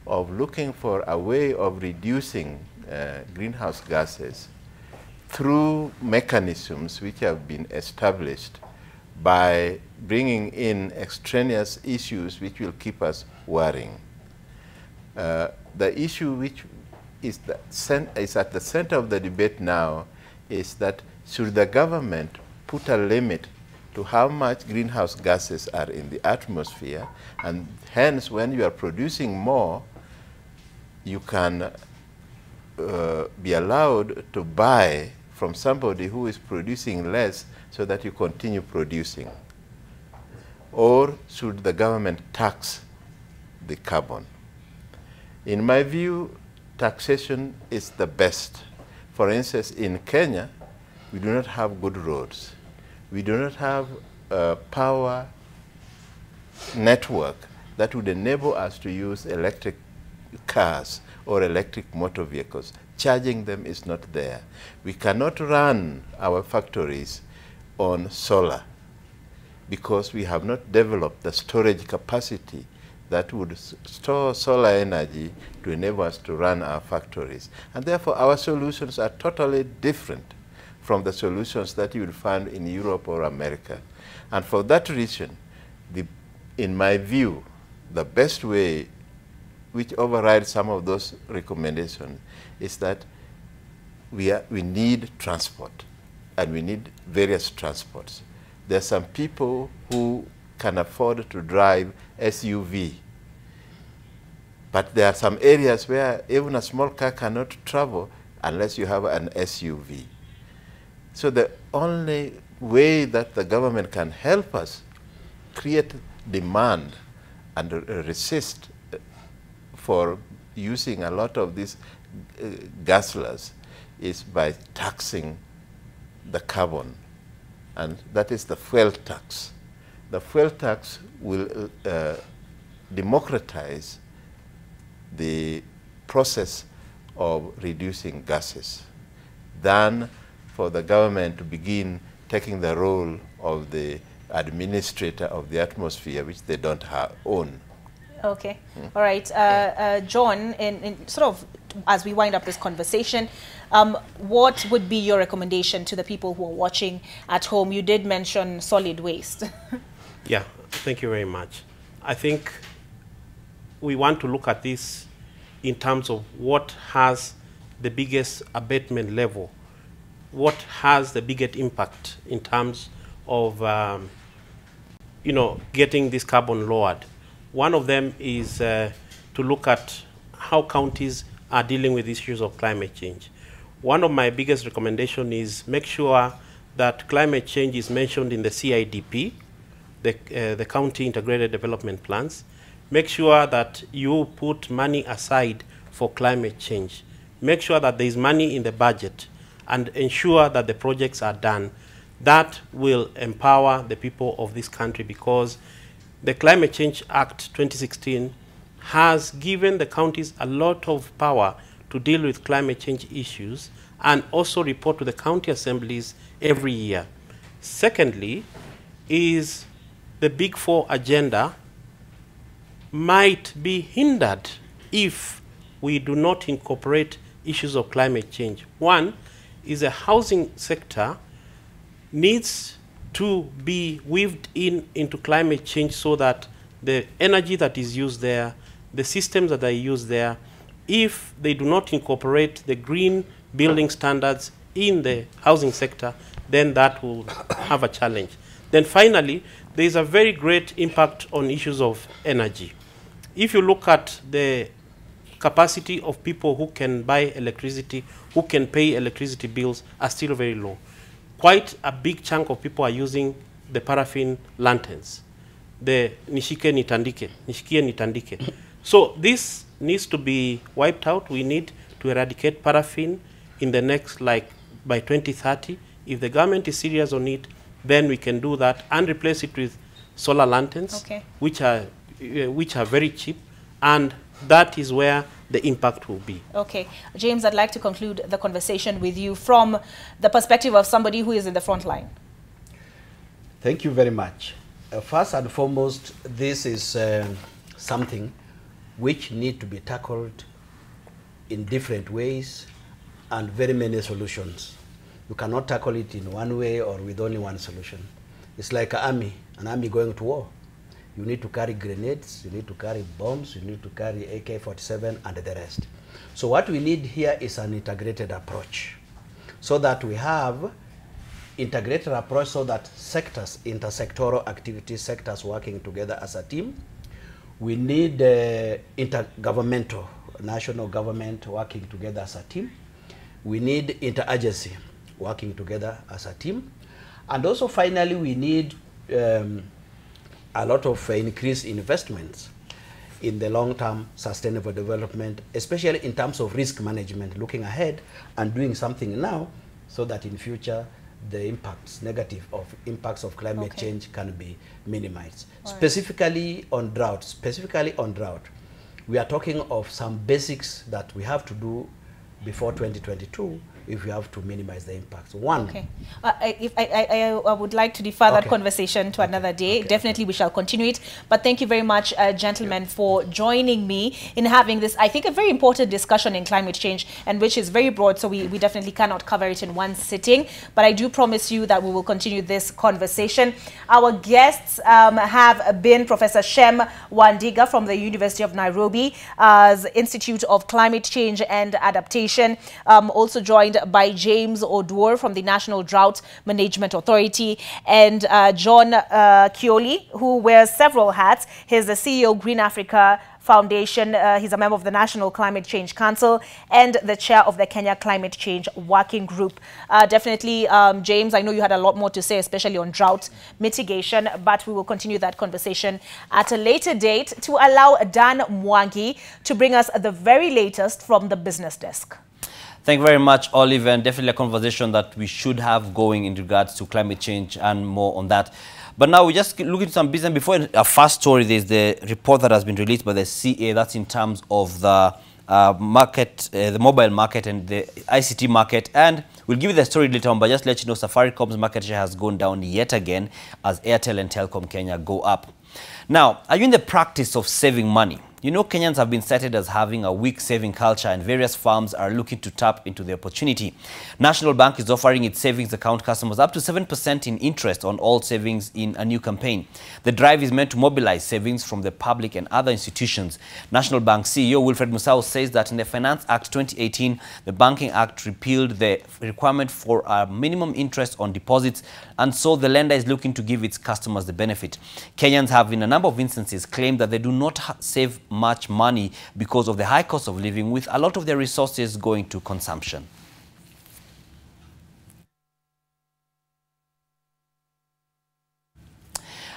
of looking for a way of reducing greenhouse gases through mechanisms which have been established by bringing in extraneous issues which will keep us worrying. The issue which is at the center of the debate now is that should the government put a limit to how much greenhouse gases are in the atmosphere, and hence when you are producing more, you can be allowed to buy from somebody who is producing less so that you continue producing? Or should the government tax the carbon? In my view, taxation is the best. For instance, in Kenya, we do not have good roads. We do not have a power network that would enable us to use electric cars or electric motor vehicles. Charging them is not there. We cannot run our factories on solar because we have not developed the storage capacity that would store solar energy to enable us to run our factories. And therefore, our solutions are totally different from the solutions that you will find in Europe or America. And for that reason, in my view, the best way which overrides some of those recommendations is that we need transport, and we need various transports. There are some people who can afford to drive SUV, but there are some areas where even a small car cannot travel unless you have an SUV. So the only way that the government can help us create demand and resist for using a lot of these gasolines is by taxing the carbon, and that is the fuel tax. The fuel tax will democratize the process of reducing gases than for the government to begin taking the role of the administrator of the atmosphere, which they don't own. Okay. All right. John, in sort of as we wind up this conversation, what would be your recommendation to the people who are watching at home? You did mention solid waste. Yeah, thank you very much. I think we want to look at this in terms of what has the biggest abatement level, what has the biggest impact in terms of getting this carbon lowered. One of them is to look at how counties are dealing with issues of climate change. One of my biggest recommendations is make sure that climate change is mentioned in the CIDP, the County Integrated Development Plans. Make sure that you put money aside for climate change. Make sure that there is money in the budget and ensure that the projects are done. That will empower the people of this country, because the Climate Change Act 2016 has given the counties a lot of power to deal with climate change issues and also report to the county assemblies every year. Secondly, is the Big Four agenda might be hindered if we do not incorporate issues of climate change. One is the housing sector needs to be weaved into climate change so that the energy that is used there, the systems that are used there, if they do not incorporate the green building standards in the housing sector, then that will have a challenge. Then finally, there is a very great impact on issues of energy. If you look at the capacity of people who can buy electricity, who can pay electricity bills, are still very low. Quite a big chunk of people are using the paraffin lanterns, the nishikie nitandike. So this needs to be wiped out. We need to eradicate paraffin in the next, by 2030. If the government is serious on it, then we can do that and replace it with solar lanterns, okay, which are very cheap, and that is where the impact will be. Okay. James, I'd like to conclude the conversation with you from the perspective of somebody who is in the front line. Thank you very much. First and foremost, this is something which need to be tackled in different ways and very many solutions. You cannot tackle it in one way or with only one solution. It's like an army going to war. You need to carry grenades, you need to carry bombs, you need to carry AK-47 and the rest. So what we need here is an integrated approach, so that we have integrated approach so that sectors, intersectoral activities, sectors working together as a team. We need intergovernmental, national government working together as a team. We need interagency working together as a team. And also finally, we need a lot of increased investments in the long-term sustainable development, especially in terms of risk management, looking ahead and doing something now so that in future the impacts, negative impacts of climate change can be minimized. Right. Specifically on drought, we are talking of some basics that we have to do before 2022 if we have to minimize the impacts. One. Okay. I would like to defer that conversation to another day. Definitely we shall continue it. But thank you very much, gentlemen, for joining me in having this, I think, a very important discussion in climate change, and which is very broad, so we definitely cannot cover it in one sitting. But I do promise you that we will continue this conversation. Our guests have been Professor Sharon Mundia from the University of Nairobi, Institute of Climate Change and Adaptation, also joined by James Oduor from the National Drought Management Authority, and John Kioli, who wears several hats. He's the CEO of Green Africa Foundation. He's a member of the National Climate Change Council and the chair of the Kenya Climate Change Working Group. Definitely, James, I know you had a lot more to say, especially on drought mitigation, but we will continue that conversation at a later date to allow Dan Mwangi to bring us the very latest from the business desk. Thank you very much, Olive, and definitely a conversation that we should have going in regards to climate change and more on that. But now we just look into some business. Before our first story, there's the report that has been released by the CA. That's in terms of the market, the mobile market and the ICT market. And we'll give you the story later on, but just let you know, Safaricom's market share has gone down yet again as Airtel and Telkom Kenya go up. Now, are you in the practice of saving money? You know, Kenyans have been cited as having a weak saving culture, and various firms are looking to tap into the opportunity. National Bank is offering its savings account customers up to 7% in interest on all savings in a new campaign. The drive is meant to mobilize savings from the public and other institutions. National Bank CEO Wilfred Musau says that in the Finance Act 2018, the Banking Act repealed the requirement for a minimum interest on deposits, and so the lender is looking to give its customers the benefit. Kenyans have in a number of instances claimed that they do not save much money because of the high cost of living, with a lot of their resources going to consumption.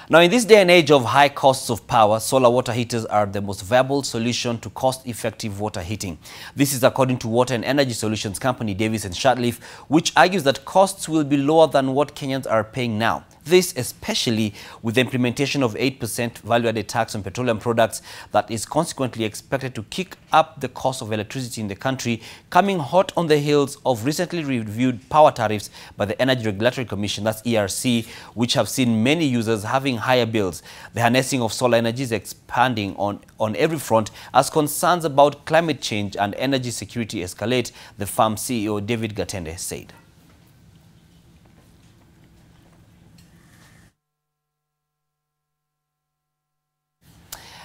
Now, in this day and age of high costs of power, solar water heaters are the most viable solution to cost-effective water heating. This is according to water and energy solutions company Davis and Shatleaf, which argues that costs will be lower than what Kenyans are paying now. This especially with the implementation of 8% value-added tax on petroleum products that is consequently expected to kick up the cost of electricity in the country, coming hot on the heels of recently reviewed power tariffs by the Energy Regulatory Commission, that's ERC, which have seen many users having higher bills. The harnessing of solar energy is expanding on every front as concerns about climate change and energy security escalate, the firm CEO David Gatende said.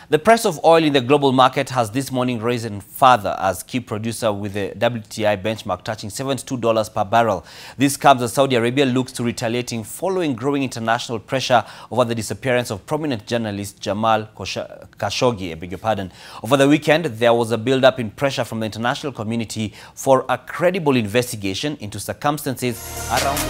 The price of oil in the global market has this morning risen further as key producer with the WTI benchmark touching $72 per barrel. This comes as Saudi Arabia looks to retaliating following growing international pressure over the disappearance of prominent journalist Jamal Khashoggi. Over the weekend, there was a build-up in pressure from the international community for a credible investigation into circumstances around